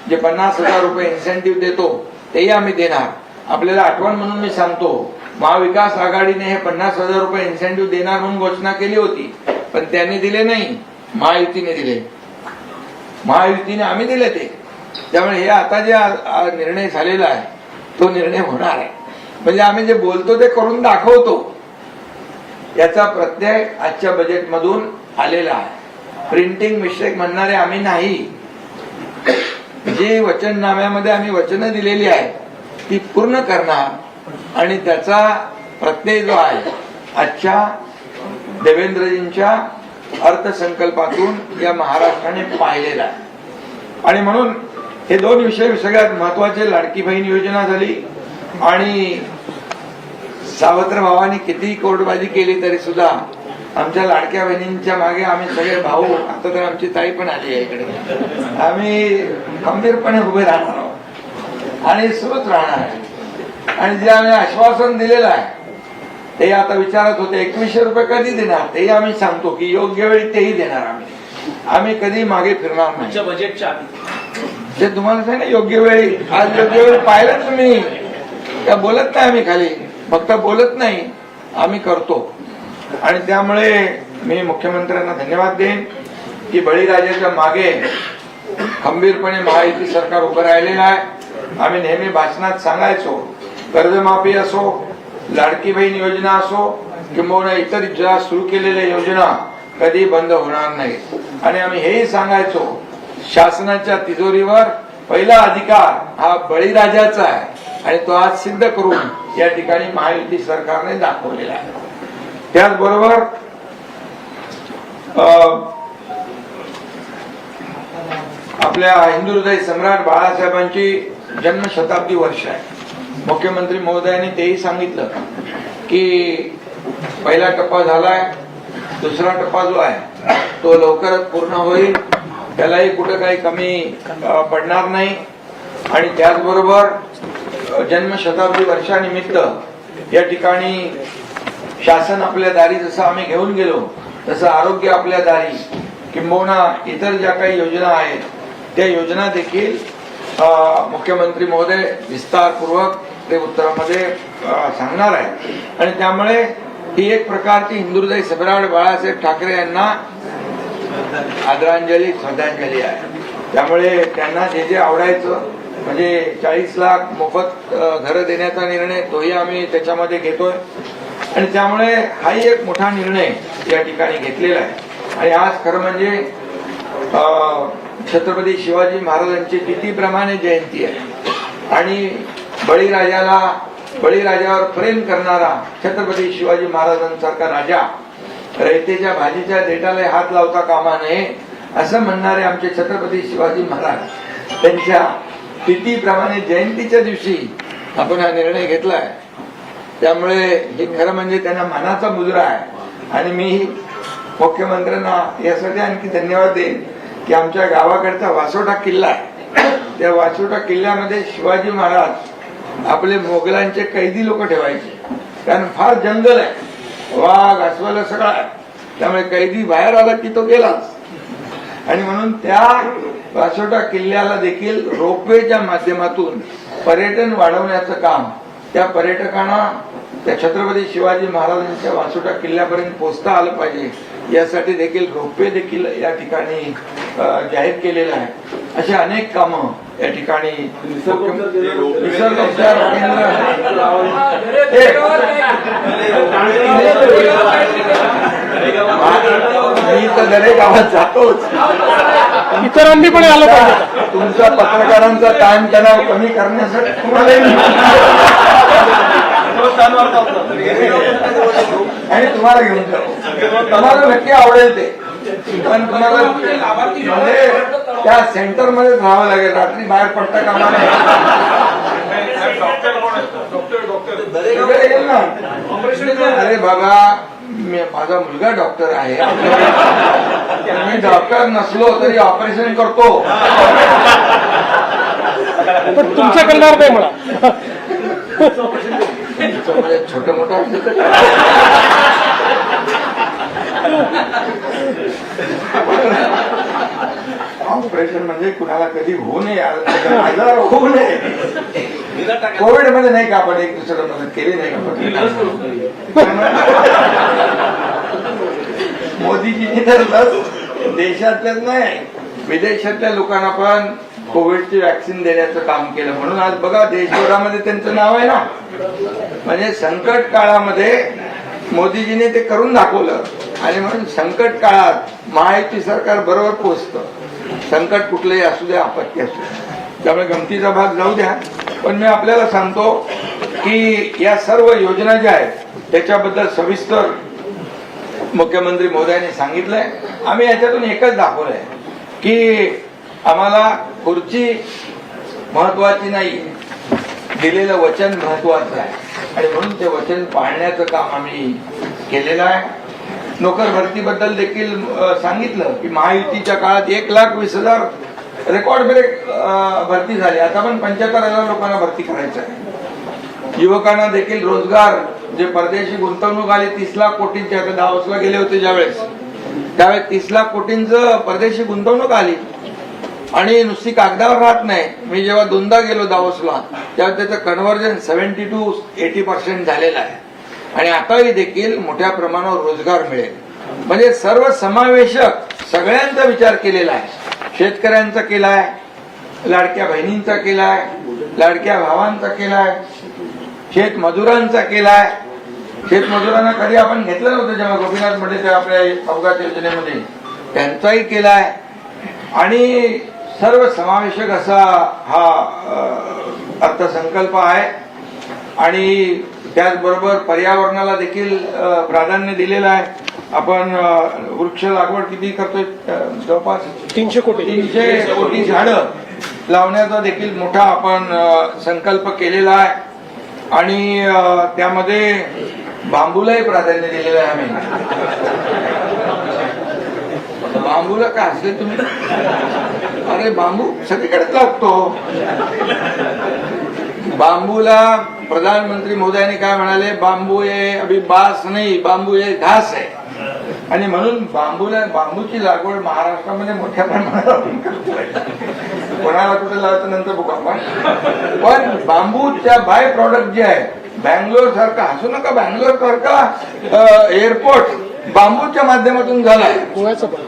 जे 50,000 रुपये इन्सेंटिव्ह देतो तेही आम्ही देणार. आपल्याला आठवण म्हणून मी सांगतो, महाविकास आघाडीने हे 50,000 रुपये इन्सेंटिव्ह देणार म्हणून घोषणा केली होती, पण त्यांनी दिले नाही, महायुतीने दिले. महायुतीने आम्ही दिले ते. त्यामुळे हे आता जे निर्णय झालेला आहे तो निर्णय होणार आहे. म्हणजे आम्ही जे बोलतो ते करून दाखवतो, याचा प्रत्यय आजच्या बजेटमधून आलेला आहे. प्रिंटिंग मिस्टेक म्हणणारे आम्ही नाही. जी वचननाम्यामध्ये आम्ही वचनं दिलेली आहेत ती पूर्ण करणार आणि त्याचा प्रत्यय जो आहे आजच्या देवेंद्रजींच्या अर्थसंकल्पातून या महाराष्ट्राने पाहिलेला आहे. आणि म्हणून हे 2 विषय सगळ्यात महत्वाचे. लाडकी बहीण योजना झाली आणि सावत्र भावानी कितीही कोर्टबाजी केली तरी सुद्धा आमच्या लाडक्या बहिणींच्या मागे आम्ही सगळे भाऊ, आता तर आमची ताई पण आली आहे इकडे, आम्ही खंबीरपणे उभे राहणार आहोत आणि सुरूच राहणार आहे. आणि जे आम्ही आश्वासन दिलेलं आहे ते आता विचारत होते 2100 रुपये कधी देणार, तेही आम्ही सांगतो की योग्य वेळी तेही देणार. आम्ही कधी मागे फिरणार नाही.
बजेटच्या आधी
ते तुम्हाला सांग योग्य वेळी. आज योग्य वेळ पाहिलं तुम्ही का? बोलत नाही आम्ही खाली, फक्त बोलत नाही, आम्ही करतो. आणि त्यामुळे मी मुख्यमंत्र्यांना धन्यवाद देईन की बळीराजाच्या मागे खंबीरपणे महायुती सरकार उभं राहिलेलं आहे. आम्ही नेहमी भाषणात सांगायचो, कर्जमाफी असो, लाडकी बहीण योजना असो किंवा इतर ज्या सुरू केलेल्या योजना कधी बंद होणार नाही. आणि आम्ही हेही सांगायचो, शासनाच्या तिजोरीवर पहिला अधिकार हा बळीराजाचा आहे आणि तो आज सिद्ध करून या ठिकाणी महायुती सरकारने दाखवलेला आहे. त्याचबरोबर आपल्या हिंदू हृदय सम्राट बाळासाहेबांची जन्मशताब्दी वर्ष आहे. मुख्यमंत्री महोदयांनी तेही सांगितलं की पहिला टप्पा झालाय, दुसरा टप्पा जो आहे तो लवकरच पूर्ण होईल, त्यालाही कुठं काही कमी पडणार नाही. आणि त्याचबरोबर जन्मशताब्दी वर्षानिमित्त या ठिकाणी शासन आपल्या दारी जसं आम्ही घेऊन गेलो तसं आरोग्य आपल्या दारी किंबहुना इतर ज्या काही योजना आहेत त्या योजना देखील मुख्यमंत्री महोदय विस्तारपूर्वक ते उत्तरामध्ये सांगणार आहे. आणि त्यामुळे ही एक प्रकारची हिंदू हृदय सम्राट बाळासाहेब ठाकरे यांना आदरांजली, श्रद्धांजली आहे. त्यामुळे त्यांना जे जे आवडायचं म्हणजे 40 लाख मोफत घरं देण्याचा निर्णय तोही आम्ही त्याच्यामध्ये घेतोय. आणि त्यामुळे हाही एक मोठा निर्णय या ठिकाणी घेतलेला आहे. आणि आज खरं म्हणजे छत्रपती शिवाजी महाराजांची तिथीप्रमाणे जयंती आहे आणि बळीराजावर प्रेम करणारा छत्रपती शिवाजी महाराजांसारखा राजा रयतेच्या भाजीच्या देठाला हात लावता कामा नये असं म्हणणारे आमचे छत्रपती शिवाजी महाराज त्यांच्या तिथीप्रमाणे जयंतीच्या दिवशी आपण हा निर्णय घेतलाय. त्यामुळे हे खरं म्हणजे त्यांना मानाचा मुजरा आहे. आणि मी मुख्यमंत्र्यांना यासाठी आणखी धन्यवाद देईन की आमच्या गावाकडचा वासोटा किल्ला आहे, त्या वासोटा किल्ल्यामध्ये शिवाजी महाराज आपले मोगलांचे कैदी लोक ठेवायचे, कारण फार जंगल आहे, वाघ अस्वल सगळं आहे, त्यामुळे कैदी बाहेर आला की तो गेलाच. आणि म्हणून त्या वासोटा किल्ल्याला देखील रोपवेच्या माध्यमातून पर्यटन वाढवण्याचं काम त्या पर्यटकांना त्या छत्रपती शिवाजी महाराजांच्या वासोटा किल्ल्यापर्यंत पोहोचता आलं पाहिजे यासाठी देखील रोपवे देखील या ठिकाणी जाहीर केलेलं आहे. अशी अनेक कामं या ठिकाणी निसर्गोपचार मी तर दरेक गावात जातोच,
इतरांनी पण आलं पाहिजे.
तुमचा पत्रकारांचा ताणतणाव कमी करण्यासाठी तुम्हाला आणि तुम्हाला घेऊन जाऊ. तुम्हाला नक्की आवडेल ते, पण तुम्हाला म्हणजे त्या सेंटर मध्येच राहावं लागेल. रात्री बाहेर पडता कामा नये. इकडे येईल ना. अरे बाबा, माझा मुलगा डॉक्टर आहे. मी डॉक्टर नसलो तरी ऑपरेशन करतो.
पण तुमचं कल्याण नाही म्हणा.
छोट मोठं असेल तर ऑपरेशन म्हणजे कुणाला कधी होऊ नये, आजार होऊ नये. कोविड मध्ये नाही का आपण एक दुसऱ्याला मदत केली नाही का? मोदीजींनी तर लस देशातल्याच नाही विदेशातल्या लोकांना पण कोविडची वॅक्सिन देण्याचं काम केलं. म्हणून आज बघा देशभरामध्ये त्यांचं नाव आहे ना. म्हणजे संकट काळामध्ये मोदीजीने ते करून दाखवलं. आणि म्हणून संकट काळात महायुती सरकार बरोबर पोहोचतं. संकट कुठलंही असू द्या, आपत्ती असू द्या. त्यामुळे गमतीचा भाग जाऊ द्या. पण मी आपल्याला सांगतो की या सर्व योजना ज्या आहेत त्याच्याबद्दल सविस्तर मुख्यमंत्री महोदयांनी सांगितलंय. आम्ही याच्यातून एकच दाखवलंय की आम्हाला खुर्ची महत्वाची नाही, दिलेलं वचन महत्वाचं आहे. आणि म्हणून ते वचन पाळण्याचं काम आम्ही केलेलं आहे. नोकर भरतीबद्दल देखील सांगितलं की महायुतीच्या काळात 1,20,000 रेकॉर्ड ब्रेक भरती झाली. आता पण 75,000 लोकांना भरती करायचं आहे. युवकांना देखील रोजगार, जे परदेशी गुंतवणूक आली 30 लाख कोटींची. आता दावोसला गेले होते ज्यावेळेस, त्यावेळेस 30 लाख कोटींचं परदेशी गुंतवणूक आली. आणि नुसती कागदावर राहत नाही. मी जेव्हा 2दा गेलो दावोसला तेव्हा त्याचं कन्व्हर्जन 70 to 80% झालेलं आहे. आणि आताही देखील मोठ्या प्रमाणावर रोजगार मिळेल. म्हणजे सर्व समावेशक सगळ्यांचा विचार केलेला आहे. शेतकऱ्यांचा केलाय, लाडक्या बहिणींचा केलाय, लाडक्या भावांचा केलाय, शेतमजुरांचा केलाय. शेतमजुरांना कधी आपण घेतलं नव्हतं जेव्हा गोपीनाथ मध्ये तेव्हा आपल्या अपघात योजनेमध्ये, त्यांचाही केलाय. आणि सर्व समावेशक असा हा अर्थसंकल्प आहे. आणि त्याचबरोबर पर्यावरणाला देखील प्राधान्य दिलेलं आहे. आपण वृक्ष लागवड किती करतोय? जवळपास
300
कोटी झाडं लावण्याचा देखील मोठा आपण संकल्प केलेला आहे. आणि त्यामध्ये बांबूलाही प्राधान्य दिलेलं आहे आम्ही. बांबूला काय असले तुम्ही? अरे बांबू सगळीकडेच लागतो. बांबूला प्रधानमंत्री मोदयांनी काय म्हणाले? बांबू हे अभी बास नाही, बांबू हे घास आहे. आणि म्हणून बांबूची लागवड महाराष्ट्रामध्ये मोठ्या प्रमाणात आपण करतोय. कोणाला कुठे लावायचं नंतर बघू आपण. पण बांबूच्या बाय प्रॉडक्ट जे आहे, बँगलोर सारखा, हसू नका, बँगलोर सारखा एअरपोर्ट बांबूच्या माध्यमातून झालाय.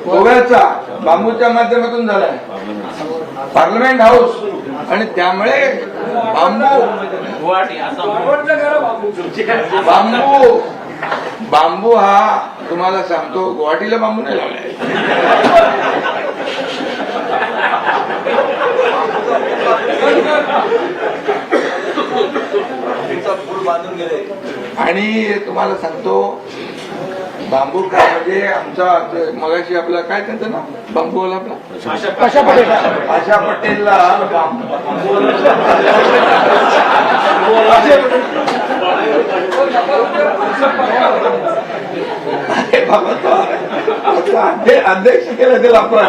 गोव्याचा बांबूच्या माध्यमातून झालाय. Parliament house. आणि त्यामुळे बांबू हा तुम्हाला सांगतो, गुवाहाटीला बांबू नाही लावलाय. आणि तुम्हाला सांगतो बांबू काय म्हणजे आमचा मगाशी आपला काय त्यांचं ना बांबूवाला आपला आशा पटेलला अध्यक्ष केलं त्याला आपण.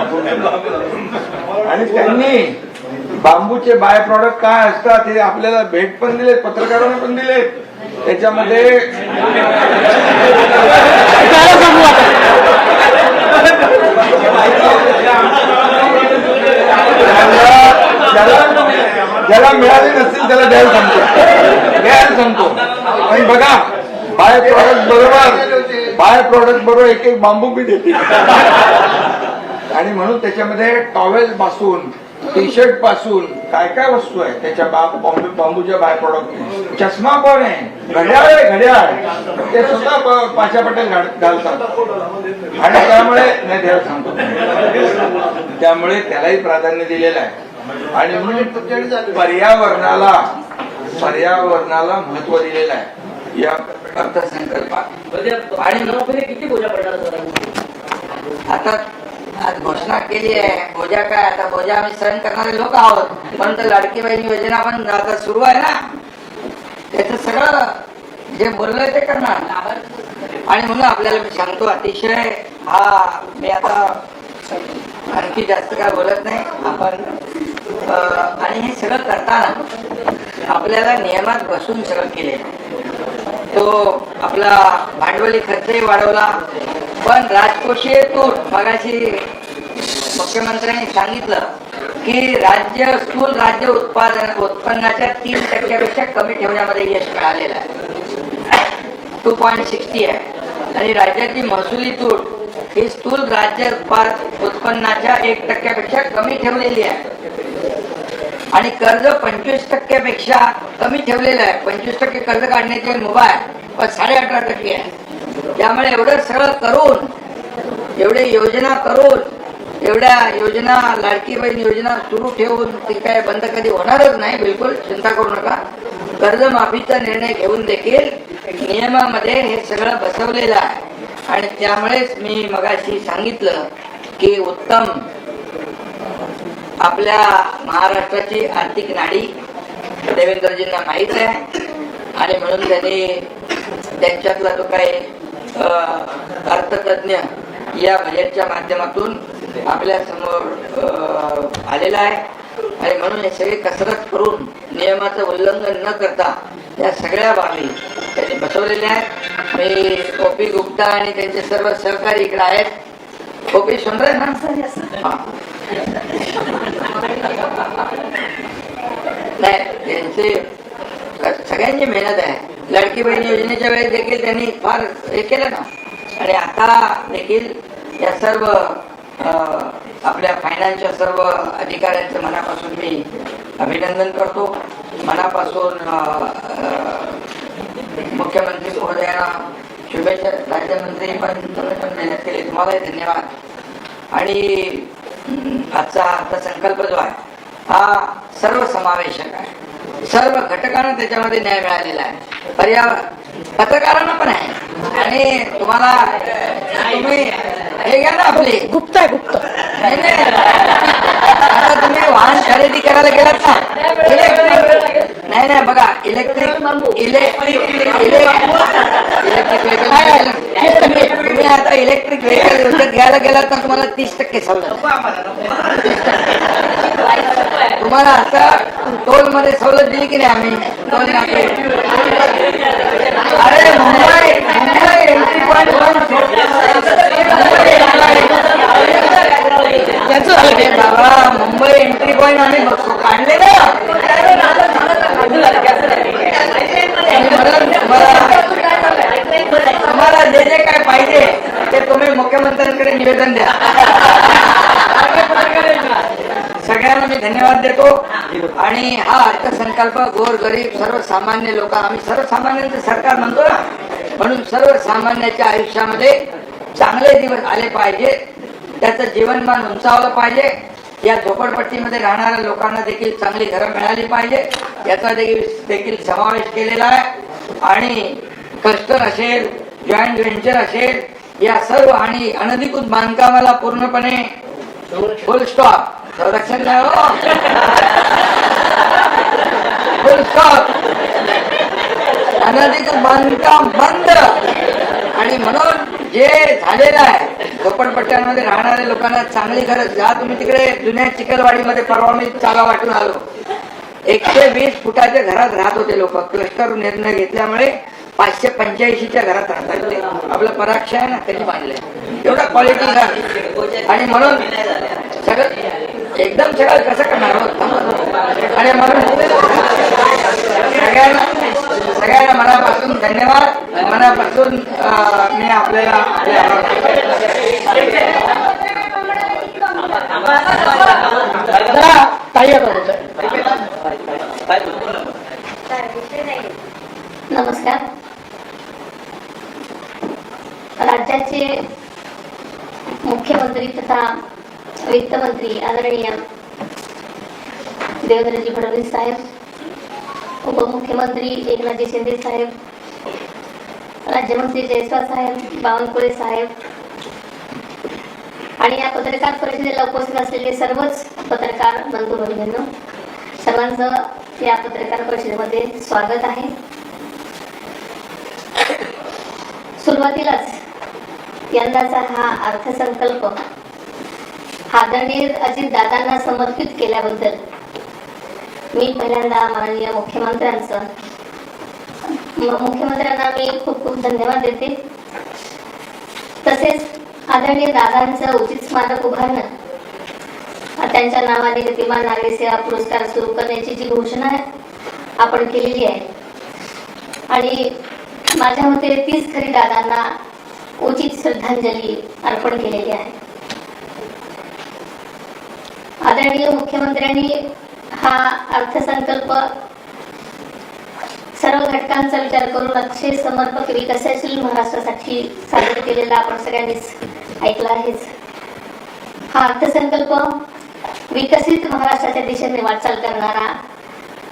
आणि त्यांनी बांबूचे बाय प्रॉडक्ट काय असतात हे आपल्याला भेट पण दिलेत, पत्रकारांना पण दिलेत. त्याच्यामध्ये ज्याला मिळाले नसतील त्याला द्यायला सांगतो. आणि बघा बाय प्रॉडक्ट बरोबर एक एक बांबू बी देते. आणि म्हणून त्याच्यामध्ये टॉवेल पासून, टी शर्ट पासून काय काय वस्तू आहे त्याच्या बांबूच्या बाय प्रॉडक्ट. चष्मा पण आहे, घड्याळ आहे, घड्याळ ते स्वतः पाशा पटेल घालतात. आणि त्यामुळे नाही द्यायला सांगतो, त्यामुळे त्यालाही प्राधान्य दिलेलं आहे. आणि म्हणून पर्यावरणाला महत्व दिलेलं आहे. या अर्थसंकल्पात. आणि
किती बोजा पडणार सर?
आता आज घोषणा केली आहे, बोजा काय, आता बोजा आम्ही सहन करणारे लोक आहोत, परंतु लाडकी बहीण योजना पण आता सुरू आहे ना, त्याचं सगळं जे बोललंय ते करणार. आणि म्हणून आपल्याला मी सांगतो, अतिशय मी आता आणखी जास्त काय बोलत नाही आपण. आणि हे सगळं करताना आपल्याला नियमात बसून सगळं केले. तो आपला भांडवली खर्चही वाढवला, पण राजकोषीय तूट मगाशी मुख्यमंत्र्यांनी सांगितलं की स्थूल राज्य उत्पन्नाच्या 3% कमी ठेवण्यामध्ये यश मिळालेलं आहे, 2.60 आहे. आणि राज्याची महसुली तूट ही स्थूल राज्य उत्पन्नाच्या 1% कमी ठेवलेली आहे. आणि कर्ज 25% कमी ठेवलेलं आहे. 25% कर्ज काढण्याची मुभा आहे, पण 18.5% आहे. त्यामुळे एवढं सगळं करून, एवढे योजना करून, एवढ्या योजना, लाडकी बहीण योजना सुरू ठेवून ती काय बंद कधी होणारच नाही, बिलकुल चिंता करू नका. कर्जमाफीचा निर्णय घेऊन देखील नियमामध्ये हे सगळं बसवलेलं आहे. आणि त्यामुळेच मी मगाशी सांगितलं की उत्तम आपल्या महाराष्ट्राची आर्थिक नाडी देवेंद्रजींना माहीत आहे. आणि म्हणून त्यांनी त्यांच्यातला जो काही अर्थतज्ञ या बजेटच्या माध्यमातून आपल्या समोर आलेला आहे. आणि म्हणून हे सगळे कसरत करून नियमाचं उल्लंघन न करता या सगळ्या बाबी त्यांनी बसवलेल्या आहेत. मी ओपी गुप्ता आणि त्यांचे सर्व सहकारी इकडे आहेत. ओपी सुंदर ना, नाही त्यांचे सगळ्यांची मेहनत आहे. लाडकी बहीण योजनेच्या वेळेस देखील त्यांनी फार हे केलं ना. आणि आता देखील या सर्व आपल्या फायनान्सच्या सर्व अधिकाऱ्यांचं मनापासून मी अभिनंदन करतो. मनापासून मुख्यमंत्री महोदयांना शुभेच्छा. राज्यमंत्री पण मेहनत केली, तुम्हालाही धन्यवाद. आणि आजचा अर्थसंकल्प जो आहे हा सर्वसमावेशक आहे. सर्व घटकांना त्याच्यामध्ये न्याय मिळालेला आहे. पत्रकारांना पण आहे. आणि तुम्ही हे घ्या ना, आपली
गुप्त आहे, गुप्त.
आता तुम्ही वाहन खरेदी करायला गेलात ना, इलेक्ट्रिक नाही बघा, इलेक्ट्रिक तुम्ही आता इलेक्ट्रिक व्हेकल विकत घ्यायला गेलात ना, तुम्हाला 30% सवलत. तुम्हाला आता टोल मध्ये सवलत दिली की नाही आम्ही? टोल नाके. अरे मुंबई एंट्री पॉइंट बाबा, मुंबई एंट्री पॉइंट आम्ही काढले ना. तुम्हाला जे जे काय पाहिजे ते तुम्ही मुख्यमंत्र्यांकडे निवेदन द्या. सगळ्यांना मी धन्यवाद देतो. आणि हा अर्थसंकल्प गोरगरीब सर्वसामान्य लोक, आम्ही सर्वसामान्यांचं सरकार म्हणतो ना, म्हणून सर्वसामान्याच्या आयुष्यामध्ये चांगले दिवस आले पाहिजे, त्याचं जीवनमान उंचावलं पाहिजे. या झोपडपट्टीमध्ये राहणाऱ्या लोकांना देखील चांगली घरं मिळाली पाहिजे, याचा देखील समावेश केलेला आहे. आणि क्लस्टर असेल, जॉईंट व्हेंचर असेल, या सर्व आणि अनधिकृत बांधकामाला पूर्णपणे फुल स्टॉप. संरक्षण फुल स्टॉप. अनधिकृत बांधकाम बंद. आणि म्हणून जे झालेलं आहे, झोपडपट्ट्यांमध्ये राहणाऱ्या लोकांना चांगली गरज. ज्या तुम्ही तिकडे जुन्या चिखलवाडीमध्ये परवा मी चाला वाटून आलो, 120 फुटाच्या घरात राहत होते लोक. क्लस्टर निर्णय घेतल्यामुळे 585च्या घरात राहतात ते. आपलं पराक्ष आहे ना, त्यांनी बांधलंय एवढा क्वालिटी घर. आणि म्हणून सगळं एकदम सगळं कसं करणार आहोत. आणि म्हणून सगळ्यांना मनापासून धन्यवाद. मनापासून मी आपल्याला
नमस्कार. राज्याचे मुख्यमंत्री तथा वित्तमंत्री आदरणीय देवेंद्रजी फडणवीस साहेब, उपमुख्यमंत्री एकनाथजी शिंदे साहेब, राज्यमंत्री जयस्वाल साहेब, बावनकुळे साहेब आणि या पत्रकार परिषदेला उपस्थित असलेले सर्वच पत्रकार बंधू भगिनींनो, सर्वांचं या पत्रकार परिषदेमध्ये स्वागत आहे. सुरुवातीलाच यंदाचा हा अर्थसंकल्प आदरणीय अजितदादांना समर्पित केल्याबद्दल मी पहिल्यांदा माननीय मुख्यमंत्र्यांना मी खूप खूप धन्यवाद देते. तसेच आदरणीय दादांचं उचित स्मारक उभारणं, त्यांच्या नावाने गतिमान नागरी सेवा पुरस्कार सुरू करण्याची जी घोषणा आपण केलेली आहे आणि माझ्या मते तीच खरी दादांना उचित श्रद्धांजली अर्पण केलेली आहे. आदरणीय मुख्यमंत्र्यांनी हा अर्थसंकल्प सर्व घटकांचा विचार करून अतिशय समर्पक विकसनशील महाराष्ट्रासाठी सादर केलेला आपण सगळ्यांनीच ऐकला आहेच. हा अर्थसंकल्प विकसित महाराष्ट्राच्या दिशेने वाटचाल करणारा,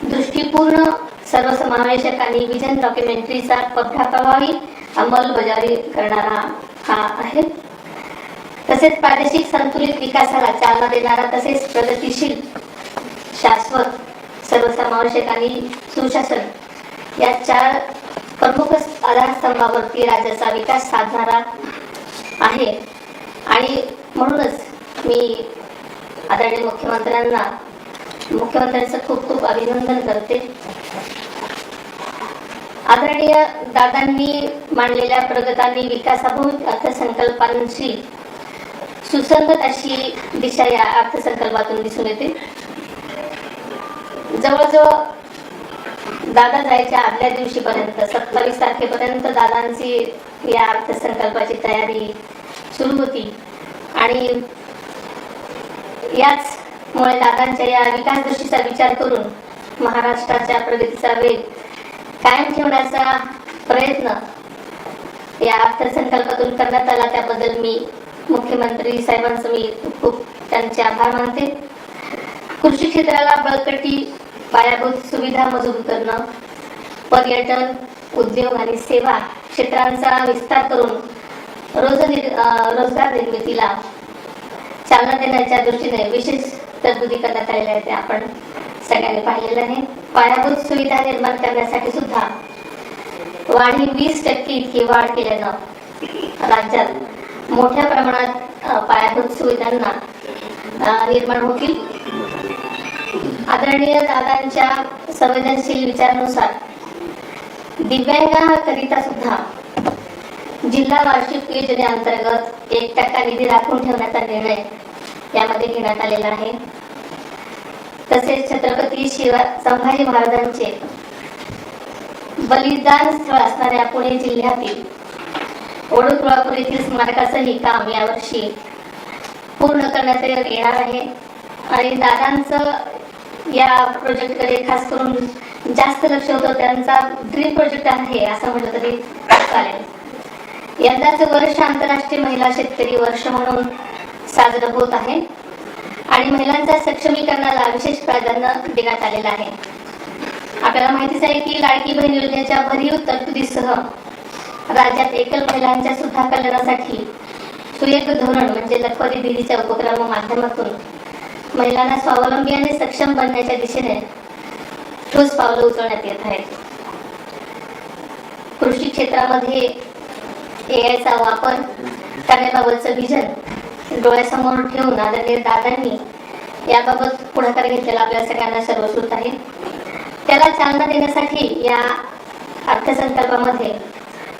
दृष्टीपूर्ण, सर्वसमावेशक आणि विजन डॉक्युमेंटरीचा प्रभावी अंमलबजावणी करणारा हा आहे. तसेच प्रादेशिक संतुलित विकासाला चालना देणारा, तसेच प्रगतिशील, शाश्वत, सर्वसमावेशक आणि सुशासन या 4 प्रमुख आधारस्तंभावरती राज्याचा विकास साधणारा आहे. आणि म्हणूनच मी आदरणीय मुख्यमंत्र्यांचं खूप खूप अभिनंदन करते. आदरणीय दादांनी मांडलेल्या प्रगतांनी विकासाभिमुख अर्थसंकल्पांशी सुसंगत अशी दिशा या अर्थसंकल्पातून दिसून येते. जवळजवळ दादा जायच्या आदल्या दिवशीपर्यंत 27 तारखेपर्यंत दादांची या अर्थसंकल्पाची तयारी सुरू होती आणि याचमुळे दादांच्या या विकासदृष्टीचा विचार करून महाराष्ट्राच्या प्रगतीचा वेग कायम ठेवण्याचा प्रयत्न या अर्थसंकल्पातून करण्यात आला. त्याबद्दल मी मुख्यमंत्री साहेबांचं मी खूप त्यांचे आभार मानते. कृषी क्षेत्राला बळकटी, पायाभूत सुविधा मजबूत करणं, पर्यटन, उद्योग आणि सेवा क्षेत्रांचा विस्तार करून रोजगार निर्मितीला चालना देण्याच्या दृष्टीने विशेष तरतुदी करण्यात आलेल्या आहेत, ते आपण सगळ्यांनी पाहिलेलं आहे. पायाभूत सुविधा निर्माण करण्यासाठी सुद्धा वाढी 20% इतकी वाढ केल्यानं राज्यात मोठ्या प्रमाणात पायाभूत सुविधांना निर्माण होतील. आदरणीय दादांच्या संवेदनशील विचारानुसार दिव्यांगांकरिता सुद्धा जिल्हा वार्षिक योजनेअंतर्गत 1% निधी राखून ठेवण्याचा निर्णय यामध्ये घेण्यात आलेला आहे. तसेच छत्रपती संभाजी महाराजांचे बलिदान स्थळ असणाऱ्या पुणे जिल्ह्यातील वडूतुळापूर येथील स्मारकाचंही काम यावर्षी पूर्ण करण्यात येणार आहे. आणि दादांचं या प्रोजेक्टकडे खास करून जास्त लक्ष होतं. त्यांचा ड्रीम प्रोजेक्ट आहे असं म्हटलं तरी चालेल. यंदाचं वर्ष आंतरराष्ट्रीय महिला शेतकरी वर्ष म्हणून साजरं होत आहे आणि महिलांच्या सक्षमीकरणाला विशेष प्राधान्य देण्यात आलेलं आहे. आपल्याला माहितीच आहे की लाडकी बहीण योजनेच्या भरीव तरतुदीसह राज्यात एकल महिलांच्या सुद्धा कल्याणासाठी सुयोग्य धोरण म्हणजे लखपती दिदीच्या उपक्रम माध्यमातून महिलांना स्वावलंबी आणि सक्षम बनण्याच्या दिशेने ठोस पावलं उचलण्यात येत आहेत. कृषी क्षेत्रामध्ये एआयचा वापर करण्याबाबतचं विजन डोळ्यासमोर ठेवून आदरणीय दादांनी याबाबत पुढाकार घेतलेला आपल्या सगळ्यांना सर्वश्रुत आहे. त्याला चालना देण्यासाठी या अर्थसंकल्पामध्ये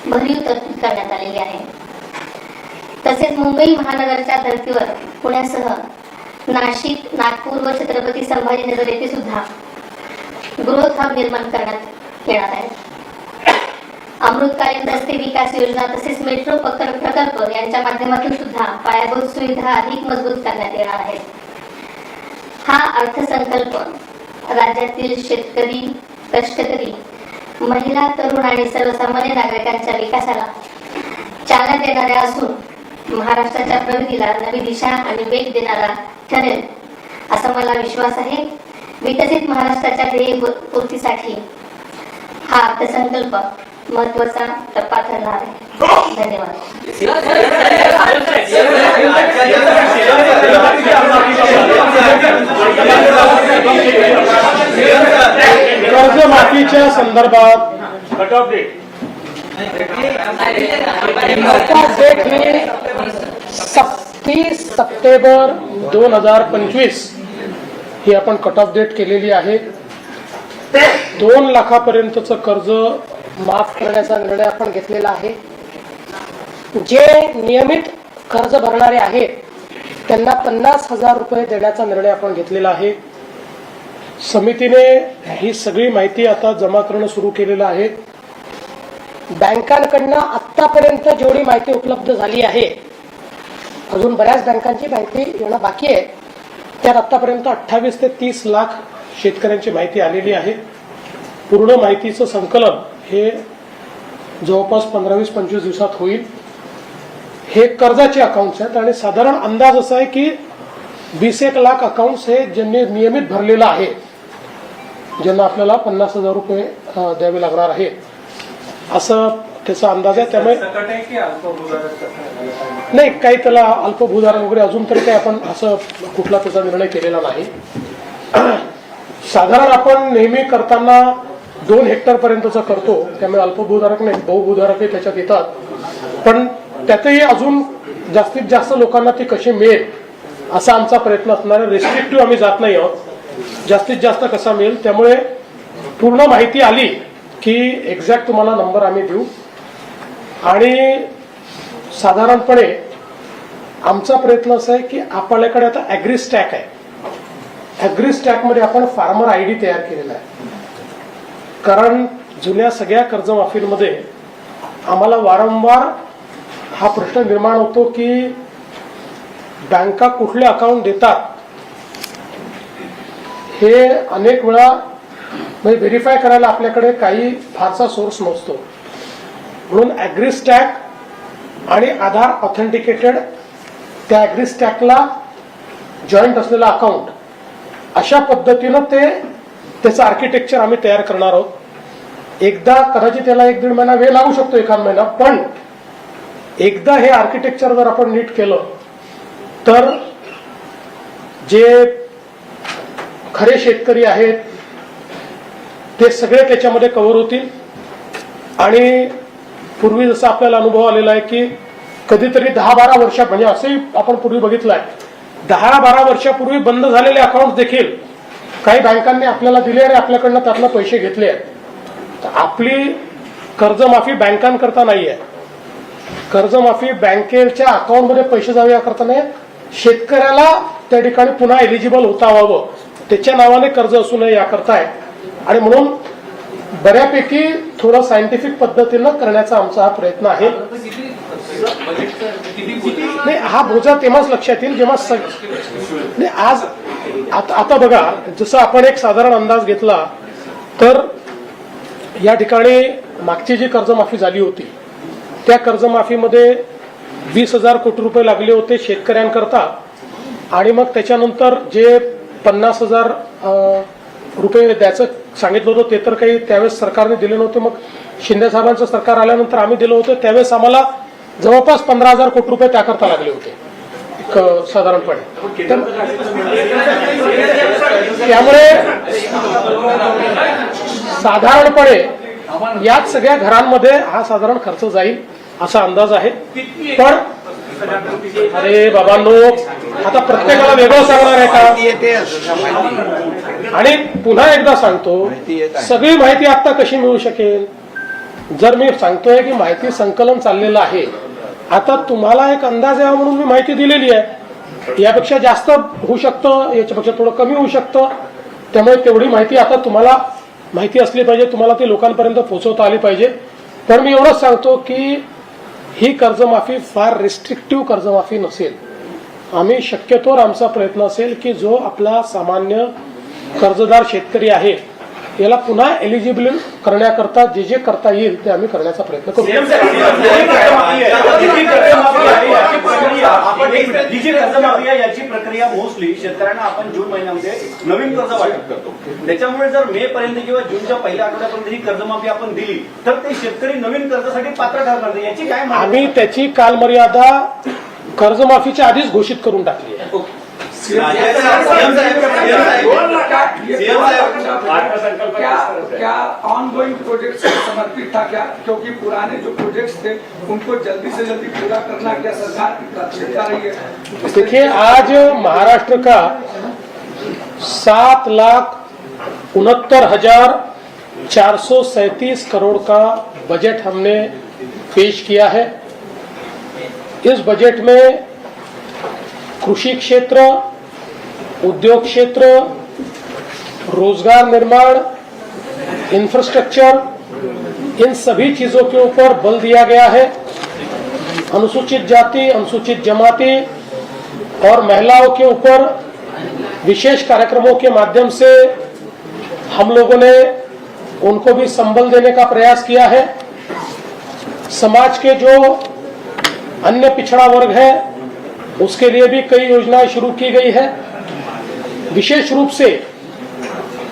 भरीव तरतूद करण्यात आलेली आहे. तसेच मुंबई महानगरच्या धर्तीवर पुण्यासह नाशिक, नागपूर व छत्रपती संभाजीनगर येथे सुद्धा ग्रोथ हब निर्माण करण्यात येणार आहे. अमृतकालीन रस्ते विकास योजना तसेच मेट्रो प्रकल्प यांच्या माध्यमातून सुद्धा पायाभूत सुविधा अधिक मजबूत करण्यात येणार आहेत. हा अर्थसंकल्प राज्यातील शेतकरी, कष्टकरी, महिला, तरुण आणि सर्वसामान्य नागरिकांच्या विकासाला चालना देणारा असून महाराष्ट्राच्या प्रगतीला नवी दिशा आणि वेग देणारा ठरेल असा मला विश्वास आहे. विकसित महाराष्ट्राच्या ध्येय पूर्तीसाठी हा अर्थसंकल्प महत्त्वाचा टप्पा ठरणार आहे. धन्यवाद.
कर्जमाफीच्या संदर्भात डेट ही 30 सप्टेंबर 2025 ही आपण कट ऑफ डेट केलेली आहे. 2 लाखापर्यंतचं कर्ज माफ करण्याचा निर्णय आपण घेतलेला आहे. जे नियमित कर्ज भरणारे आहेत त्यांना 50,000 रुपये देण्याचा निर्णय आपण घेतलेला आहे. समितीने ही सगळी माहिती आता जमा करणं सुरू केलेलं आहे. बँकांकडनं आतापर्यंत जेवढी माहिती उपलब्ध झाली आहे, अजून बऱ्याच बँकांची माहिती येणं बाकी आहे, त्यात आतापर्यंत 28 ते 30 लाख शेतकऱ्यांची माहिती आलेली आहे. पूर्ण माहितीचं संकलन हे जवळपास 15-20-25 दिवसात होईल. हे कर्जाचे अकाउंट्स आहेत आणि साधारण अंदाज असा आहे की 20-1 लाख अकाउंट्स हे ज्यांनी नियमित भरलेलं आहे, ज्यांना आपल्याला 50,000 रुपये द्यावे लागणार आहे, असं त्याचा अंदाज आहे. त्यामुळे नाही, काही त्याला अल्पभूधारक वगैरे अजून तरी काही आपण असं कुठला त्याचा निर्णय केलेला नाही. साधारण आपण नेहमी करताना 2 हेक्टर पर्यंतचा करतो, त्यामुळे अल्पभूधारक नाही, बहुभूधारकही त्याच्यात येतात. पण त्यातही अजून जास्तीत जास्त लोकांना ती कशी मिळेल असा आमचा प्रयत्न असणार आहे. रेस्ट्रिक्टिव्ह आम्ही जात नाही आहोत, जास्तीत जास्त कसा मिळेल. त्यामुळे पूर्ण माहिती आली की एक्झॅक्ट तुम्हाला नंबर आम्ही देऊ. आणि साधारणपणे आमचा प्रयत्न असा आहे की आपल्याकडे आता ॲग्री स्टॅक आहे. ॲग्री स्टॅकमध्ये आपण फार्मर ID तयार केलेला आहे. कारण जुन्या सगळ्या कर्जमाफींमध्ये आम्हाला वारंवार हा प्रश्न निर्माण होतो की बँका कुठले अकाउंट देतात हे अनेक वेळा व्हेरीफाय करायला आपल्याकडे काही फारसा सोर्स नसतो. म्हणून ॲग्री स्टॅक आणि आधार ऑथेंटिकेटेड त्या ॲग्री स्टॅकला जॉईंट असलेलं अकाउंट, अशा पद्धतीनं त्याचं आर्किटेक्चर आम्ही तयार करणार आहोत. एकदा कदाचित त्याला 1-1.5 महिना वेळ लागू शकतो, एखाद महिना, पण एकदा हे आर्किटेक्चर जर आपण नीट केलं तर जे खरे शेतकरी आहेत ते सगळे त्याच्यामध्ये कव्हर होतील. आणि पूर्वी जसा आपल्याला अनुभव आलेला आहे की कधीतरी 10-12 वर्ष, म्हणजे असंही आपण पूर्वी बघितलं आहे, 10-12 वर्षापूर्वी बंद झालेले अकाउंट देखील काही बँकांनी आपल्याला दिले आणि आपल्याकडनं त्यातनं पैसे घेतले आहेत. तर आपली कर्जमाफी बँकांकरता नाही आहे. कर्जमाफी बँकेच्या अकाउंटमध्ये पैसे जावे याकरता नाही, शेतकऱ्याला त्या ठिकाणी पुन्हा एलिजिबल होता व्हावं, त्याच्या नावाने कर्ज असू नये याकरता आहे. आणि म्हणून बऱ्यापैकी थोडं सायंटिफिक पद्धतीनं करण्याचा आमचा हा प्रयत्न आहे. नाही, हा बोजा तेव्हाच लक्षात येईल जेव्हा नाही, आज आता बघा, जसं आपण एक साधारण अंदाज घेतला तर या ठिकाणी मागची जी कर्जमाफी झाली होती त्या कर्जमाफीमध्ये 20,000 कोटी रुपये लागले होते शेतकऱ्यांकरता. आणि मग त्याच्यानंतर जे 50,000 रुपये द्यायचं सांगितलं होतं ते तर काही त्यावेळेस सरकारने दिले नव्हते. मग शिंदे साहेबांचं सरकार आल्यानंतर आम्ही दिलं होतं, त्यावेळेस आम्हाला जवळपास 15,000 कोटी रुपये त्याकरता लागले होते साधारणपणे. त्यामुळे साधारणपणे याच सगळ्या घरांमध्ये हा साधारण खर्च जाईल असा अंदाज आहे. पण अरे बाबांनो, आता प्रत्येकाला वेगळं सांगणार आहे का? आणि पुन्हा एकदा सांगतो, सगळी माहिती आता कशी मिळू शकेल? जर मी सांगतोय की माहिती संकलन चाललेलं आहे, आता तुम्हाला एक अंदाज यावा म्हणून मी माहिती दिलेली आहे. यापेक्षा जास्त होऊ शकतं, याच्यापेक्षा थोडं कमी होऊ शकतं. त्यामुळे तेवढी माहिती आता तुम्हाला माहिती असली पाहिजे, तुम्हाला ती लोकांपर्यंत पोहोचवता आली पाहिजे. पण मी एवढंच सांगतो की ही कर्जमाफी फार रिस्ट्रिक्टिव्ह कर्जमाफी नसेल. आम्ही शक्यतोवर आमचा प्रयत्न असेल की जो आपला सामान्य कर्जदार शेतकरी आहे याला पुन्हा एलिजिबल करण्याकरता जे जे करता येईल ते आम्ही करण्याचा प्रयत्न करू.
जी जी कर्जमाफी आहे याची प्रक्रिया मोस्टली शेतकऱ्यांना आपण जून महिन्यामध्ये नवीन कर्ज वाटप करतो. त्याच्यामुळे जर मे पर्यंत किंवा जूनच्या पहिल्या आठवड्यापर्यंत ही कर्जमाफी आपण दिली तर ते शेतकरी नवीन कर्जासाठी पात्र ठरणार. याची काय माहिती?
आम्ही त्याची कालमर्यादा कर्जमाफीच्या आधीच घोषित करून टाकली आहे.
क्या ऑनगोइंग प्रोजेक्ट समर्पित था क्या, क्योंकि पुराने जो प्रोजेक्ट्स थे उनको जल्दी से जल्दी पूरा करना क्या सरकार की प्राथमिकता रही है?
देखिए, आज महाराष्ट्र का 7,69,437 करोड़ का बजट हमने पेश किया है. इस बजट में कृषि क्षेत्र, उद्योग क्षेत्र, रोजगार निर्माण, इंफ्रास्ट्रक्चर, इन सभी चीजों के ऊपर बल दिया गया है. अनुसूचित जाति, अनुसूचित जमाती और महिलाओं के ऊपर विशेष कार्यक्रमों के माध्यम से हम लोगों ने उनको भी संबल देने का प्रयास किया है. समाज के जो अन्य पिछड़ा वर्ग है उसके लिए भी कई योजनाएं शुरू की गई है. विशेष रूप से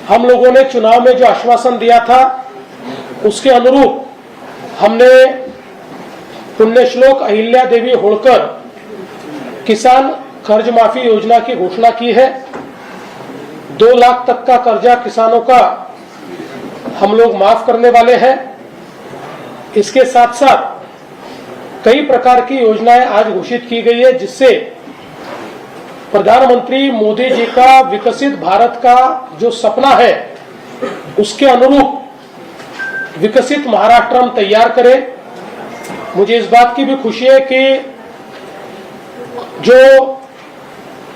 हम लोगों ने चुनाव में जो आश्वासन दिया था उसके अनुरूप हमने पुण्यश्लोक अहिल्या देवी होळकर किसान कर्ज माफी योजना की घोषणा की है. 2 लाख तक का कर्जा किसानों का हम लोग माफ करने वाले हैं. इसके साथ साथ कई प्रकार की योजनाएं आज घोषित की गई है जिससे प्रधानमंत्री मोदी जी का विकसित भारत का जो सपना है उसके अनुरूप विकसित महाराष्ट्र हम तैयार करें. मुझे इस बात की भी खुशी है कि जो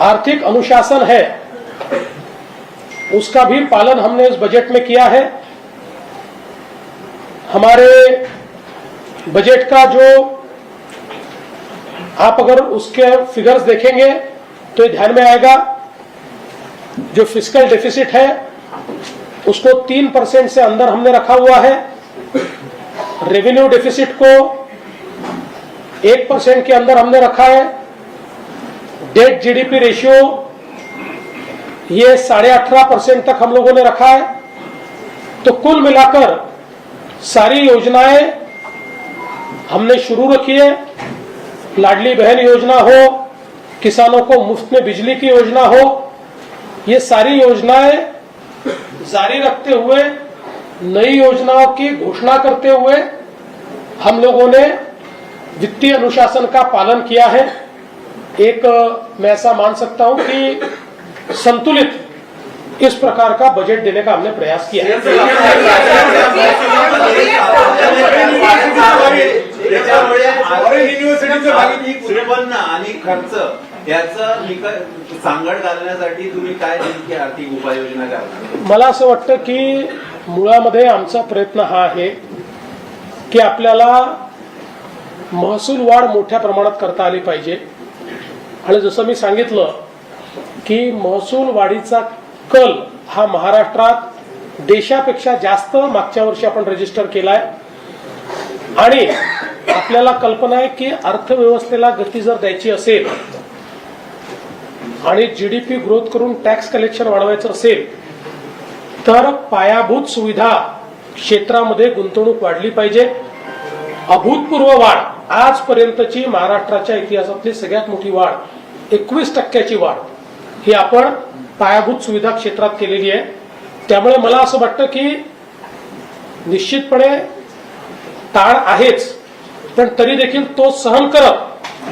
आर्थिक अनुशासन है उसका भी पालन हमने इस बजट में किया है. हमारे बजट का जो आप अगर उसके फिगर्स देखेंगे तो ये ध्यान में आएगा, जो फिस्कल डेफिसिट है उसको 3% से अंदर हमने रखा हुआ है. रेवेन्यू डेफिसिट को 1% के अंदर हमने रखा है. डेट जीडीपी रेशियो ये 18.5% तक हम लोगों ने रखा है. तो कुल मिलाकर सारी योजनाएं हमने शुरू रखी है. लाडली बहन योजना हो, किसानों को मुफ्त में बिजली की योजना हो, ये सारी योजनाएं जारी रखते हुए नई योजनाओं की घोषणा करते हुए हम लोगों ने वित्तीय अनुशासन का पालन किया है. एक मैं ऐसा मान सकता हूं कि संतुलित इस प्रकार का बजट देने का हमने प्रयास किया है.
उत्पन्न आणि खर्च याचं सांगड घालण्यासाठी तुम्ही काय नेमकी आर्थिक उपाययोजना करणार?
मला असं वाटतं की मुळामध्ये आमचा प्रयत्न हा आहे की आपल्याला महसूल वाढ मोठ्या प्रमाणात करता आली पाहिजे. आणि जसं मी सांगितलं की महसूल वाढीचा कल हा महाराष्ट्रात देशापेक्षा जास्त मागच्या वर्षी आपण रजिस्टर केलाय. आणि आपल्याला कल्पना आहे की अर्थव्यवस्थेला गती जर द्यायची असेल आणि जीडीपी ग्रोथ करून टॅक्स कलेक्शन वाढवायचं असेल तर पायाभूत सुविधा क्षेत्रामध्ये गुंतवणूक वाढली पाहिजे. अभूतपूर्व वाढ, आजपर्यंतची महाराष्ट्राच्या इतिहासातली सगळ्यात मोठी वाढ 21% वाढ ही आपण पायाभूत सुविधा क्षेत्रात केलेली आहे. त्यामुळे मला असं वाटतं की निश्चितपणे ताण आहेच, पण तरी देखील तो सहन करत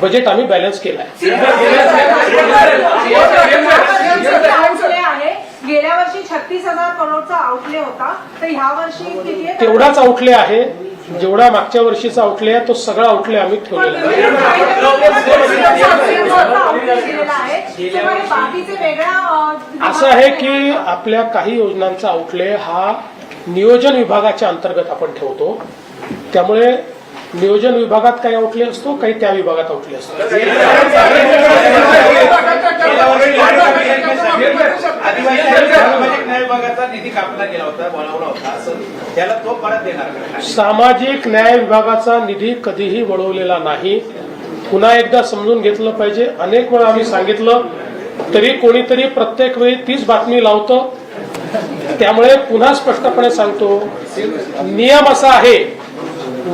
बजेट आम्ही बॅलन्स केलाय.
गेल्या वर्षी 36,000 करोडचा आउटले होता, तर ह्या वर्षी किती आहे?
तेवढाच आउटले आहे जेवढा मागच्या वर्षीचा आउटले आहे तो सगळा आउटले आम्ही ठेवलेला आहे. असं आहे की आपल्या काही योजनांचा आउटले हा नियोजन विभागाच्या अंतर्गत आपण ठेवतो. त्यामुळे नियोजन विभागात काही आउटले असतो, काही त्या विभागात आउटले असतो.
आदिवासी विभागाचा निधी कापला गेला होता त्याला तो परत देणार का?
सामाजिक न्याय विभागाचा निधी कधीही वळवलेला नाही. पुन्हा एकदा समजून घेतलं पाहिजे. अनेक वेळा आम्ही सांगितलं तरी कोणीतरी प्रत्येक वेळी तीच बातमी लावतं. त्यामुळे पुन्हा स्पष्टपणे सांगतो, नियम असा आहे,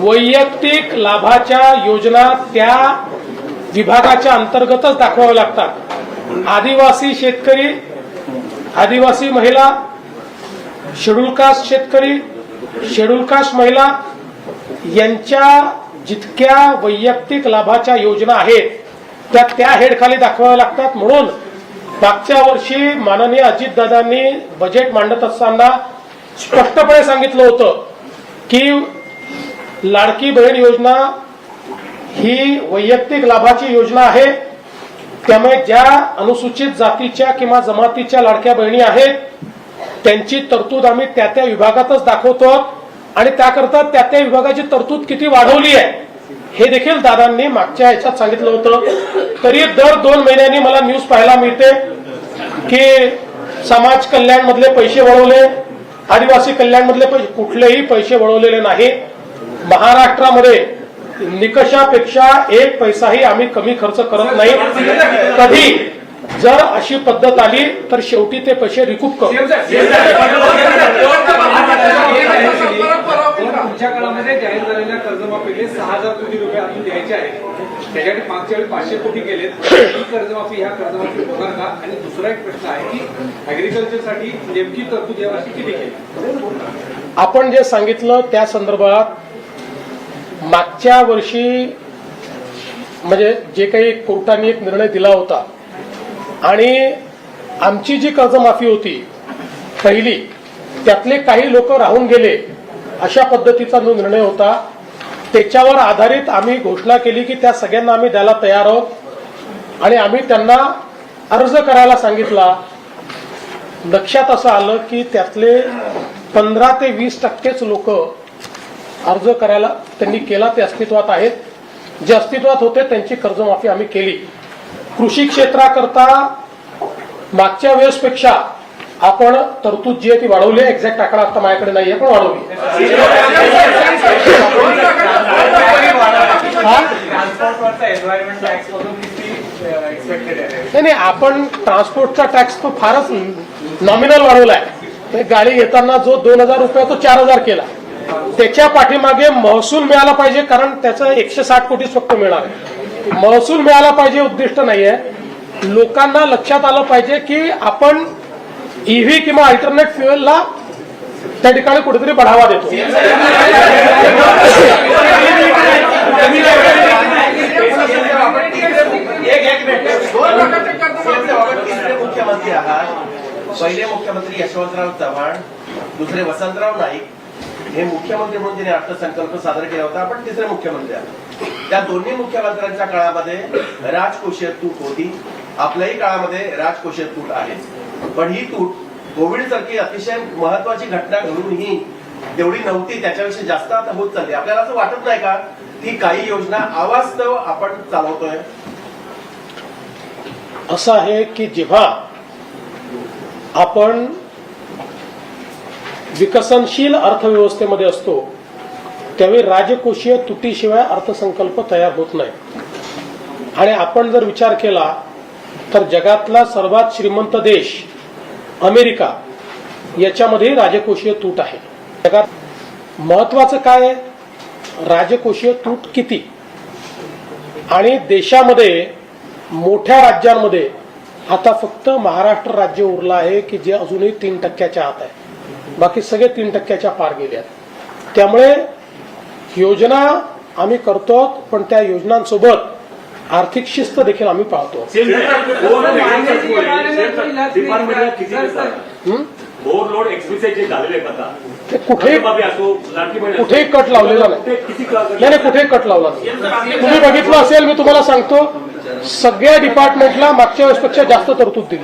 वैयक्तिक लाभाच्या योजना त्या विभागाच्या अंतर्गतच दाखवाव्या लागतात. आदिवासी शेतकरी, आदिवासी महिला, शेड्यूल कास्ट शेतकरी, शेड्यूल कास्ट महिला यांच्या जितक्या वैयक्तिक लाभाच्या योजना आहेत त्या हेडखाली दाखवाव्या लागतात. म्हणून मागच्या वर्षी माननीय अजितदादांनी बजेट मांडत असताना स्पष्टपणे सांगितलं होतं की लाडकी बहीण योजना ही वैयक्तिक लाभाची योजना आहे. त्यामुळे ज्या अनुसूचित जातीच्या किंवा जमातीच्या लाडक्या बहिणी आहेत त्यांची तरतूद आम्ही त्या विभागातच दाखवतो आणि त्याकरता त्या विभागाची तरतूद किती वाढवली आहे हे देखील दादांनी मागच्या ह्याच्यात सांगितलं होतं. तरी दर 2 महिन्यांनी मला न्यूज पाहायला मिळते की समाज कल्याण मधले पैसे वळवले, आदिवासी कल्याण मधले कुठलेही पैसे वळवलेले नाही. महाराष्ट्रामध्ये निकषापेक्षा 1 पैसाही आम्ही कमी खर्च करत नाही. कधी जर अशी पद्धत आली तर शेवटी ते पैसे रिकूप करू.
पुढच्या काळामध्ये जाहीर झालेल्या कर्जमाफीले 6,000 कोटी रुपये अजून द्यायचे आहेत. त्याच्यासाठी मागच्या वेळी 500 कोटी गेलेत. ही कर्जमाफी ह्या कर्जमाफी होणार का? आणि दुसरा एक प्रश्न आहे की ऍग्रिकल्चरसाठी नेमकी तरतूद यावर्षी किती केली?
आपण जे सांगितलं त्या संदर्भात मागच्या वर्षी म्हणजे जे काही कोर्टाने एक निर्णय दिला होता आणि आमची जी कर्जमाफी होती पहिली त्यातले काही लोक राहून गेले अशा पद्धतीचा जो निर्णय होता त्याच्यावर आधारित आम्ही घोषणा केली की त्या सगळ्यांना आम्ही द्यायला तयार आहोत आणि आम्ही त्यांना अर्ज करायला सांगितला. लक्षात असं आलं की त्यातले 15 ते 20% लोक अर्ज करायला त्यांनी केला, ते अस्तित्वात आहेत. जे अस्तित्वात होते त्यांची कर्जमाफी आम्ही केली. कृषी क्षेत्राकरता मागच्या वेळेसपेक्षा आपण तरतूद जी आहे ती वाढवली. एक्झॅक्ट आकडा आता माझ्याकडे नाहीये पण वाढवली. नाही, आपण ट्रान्सपोर्टचा टॅक्स तो फारच नॉमिनल वाढवलाय. गाडी घेताना जो 2,000 रुपये तो 4,000 केला. त्याच्या पाठीमागे महसूल मिळाला पाहिजे कारण त्याचं 160 कोटी फक्त मिळणार आहे. महसूल मिळाला पाहिजे उद्दिष्ट नाहीये. लोकांना लक्षात आलं पाहिजे की आपण ईव्ही किंवा अल्टरनेट फ्युएलला त्या ठिकाणी कुठेतरी बढावा देतो.
मुख्यमंत्री आहात. पहिले मुख्यमंत्री यशवंतराव चव्हाण, दुसरे वसंतराव नाईक हे मुख्यमंत्री म्हणून त्यांनी अर्थसंकल्प सादर केला होता. आपण तिसरे मुख्यमंत्री आहात. त्या दोन्ही मुख्यमंत्र्यांच्या काळामध्ये राजकोषीय तूट होती. आपल्याही काळामध्ये राजकोषीय तूट आहे. पण ही तूट कोविड सारखी अतिशय महत्वाची घटना घडूनही तेवढी नव्हती, त्याच्यापेक्षा जास्त आता होत चालली. आपल्याला असं वाटत नाही का की काही योजना अवास्तव आपण चालवतोय?
असं आहे की जेव्हा आपण विकसनशील अर्थव्यवस्थेमध्ये असतो त्यावेळी राजकोषीय तुटीशिवाय अर्थसंकल्प तयार होत नाही. आणि आपण जर विचार केला तर जगातला सर्वात श्रीमंत देश अमेरिका याच्यामध्ये राजकोषीय तूट आहे. जगात महत्वाचं काय आहे? राजकोषीय तूट किती. आणि देशामध्ये मोठ्या राज्यांमध्ये आता फक्त महाराष्ट्र राज्य उरलं आहे की जे अजूनही 3% आत आहे. बाकी सगळे 3% पार गेले आहेत. त्यामुळे योजना आम्ही करतो पण त्या योजनांसोबत आर्थिक शिस्त देखील आम्ही पाळतो.
ओव्हरलोड एक्सप्रेस जे झालेले आहेत आता
ते कुठेही कट लावलेला नाही. कुठेही कट लावला नाही. तुम्ही बघितलं असेल, मी तुम्हाला सांगतो, सगळ्या डिपार्टमेंटला मागच्या वेळेसपेक्षा जास्त तरतूद दिली.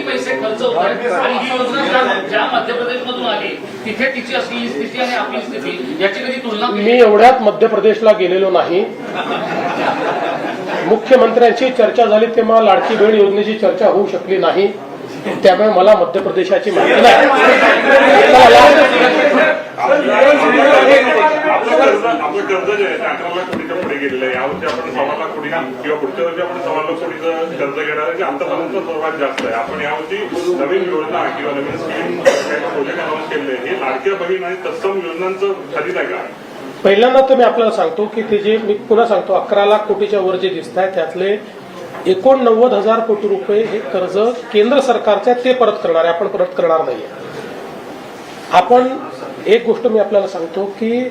पैसे खर्च होतात आणि ही योजना ज्या मध्य प्रदेशमधून आली तिथे तिची असलेली स्थिती आणि आपली स्थिती याची कधी तुलना
मी एवढ्यात मध्य प्रदेशला गेलेलो नाही. मुख्यमंत्र्यांची चर्चा झाली तेव्हा लाडकी बहीण योजनेची चर्चा होऊ शकली नाही. त्यामुळे मला मध्य प्रदेशाची माहिती नाही.
आपलं कर्ज जे आहे ते 11 लाख कोटीच्या पुढे गेलेलं आहे. यावर्षी आपण 6 लाख कोटी किंवा पुढच्या वर्षी आपण 6 लाख कोटीचं कर्ज घेणार आहे, जे आतापर्यंत सर्वात जास्त आहे. आपण यावर्षी नवीन योजना किंवा नवीन स्कीम प्रोजेक्ट अनाऊन्स केले, हे लाडक्या बहीण आणि तत्सम योजनांचं खरीद आहे का?
पहिल्यांदा तर मी आपल्याला सांगतो की ते जे मी पुन्हा सांगतो 11 लाख कोटीच्या वर जे दिसत आहे त्यातले 89,000 कोटी रुपये हे कर्ज केंद्र सरकारचे ते परत करणार आहे, आपण परत करणार नाहीये. आपण एक गोष्ट मी आपल्याला सांगतो की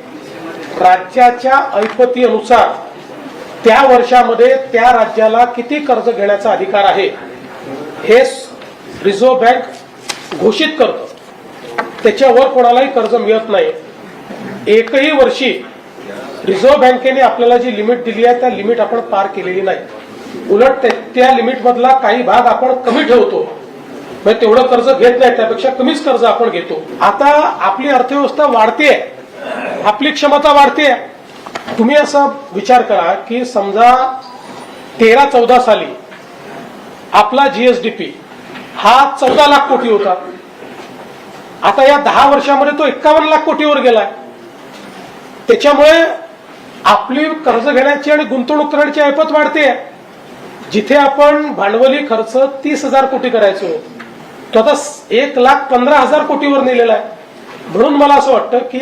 राज्याच्या ऐपतीनुसार त्या वर्षामध्ये त्या राज्याला किती कर्ज घेण्याचा अधिकार आहे हे रिझर्व्ह बँक घोषित करतं. त्याच्यावर कोणालाही कर्ज मिळत नाही. एकही वर्षी रिझर्व्ह बँकेने आपल्याला जी लिमिट दिली आहे त्या लिमिट आपण पार केलेली नाही. उलट त्या लिमिट मधला काही भाग आपण कमी ठेवतो, म्हणजे तेवढं कर्ज घेत नाही, त्यापेक्षा कमीच कर्ज आपण घेतो. आता आपली अर्थव्यवस्था वाढते, आपली क्षमता वाढते. तुम्ही असा विचार करा की समजा 13-14 साली आपला जीएसडीपी हा 14 लाख कोटी होता. आता या 10 वर्षामध्ये तो 51 लाख कोटीवर गेलाय. त्याच्यामुळे आपली कर्ज घेण्याची आणि गुंतवणूक करण्याची ऐपत वाढते. जिथे आपण भांडवली खर्च 30,000 कोटी करायचो तो आता 1,15,000 कोटीवर नेलेला आहे. म्हणून मला असं वाटतं की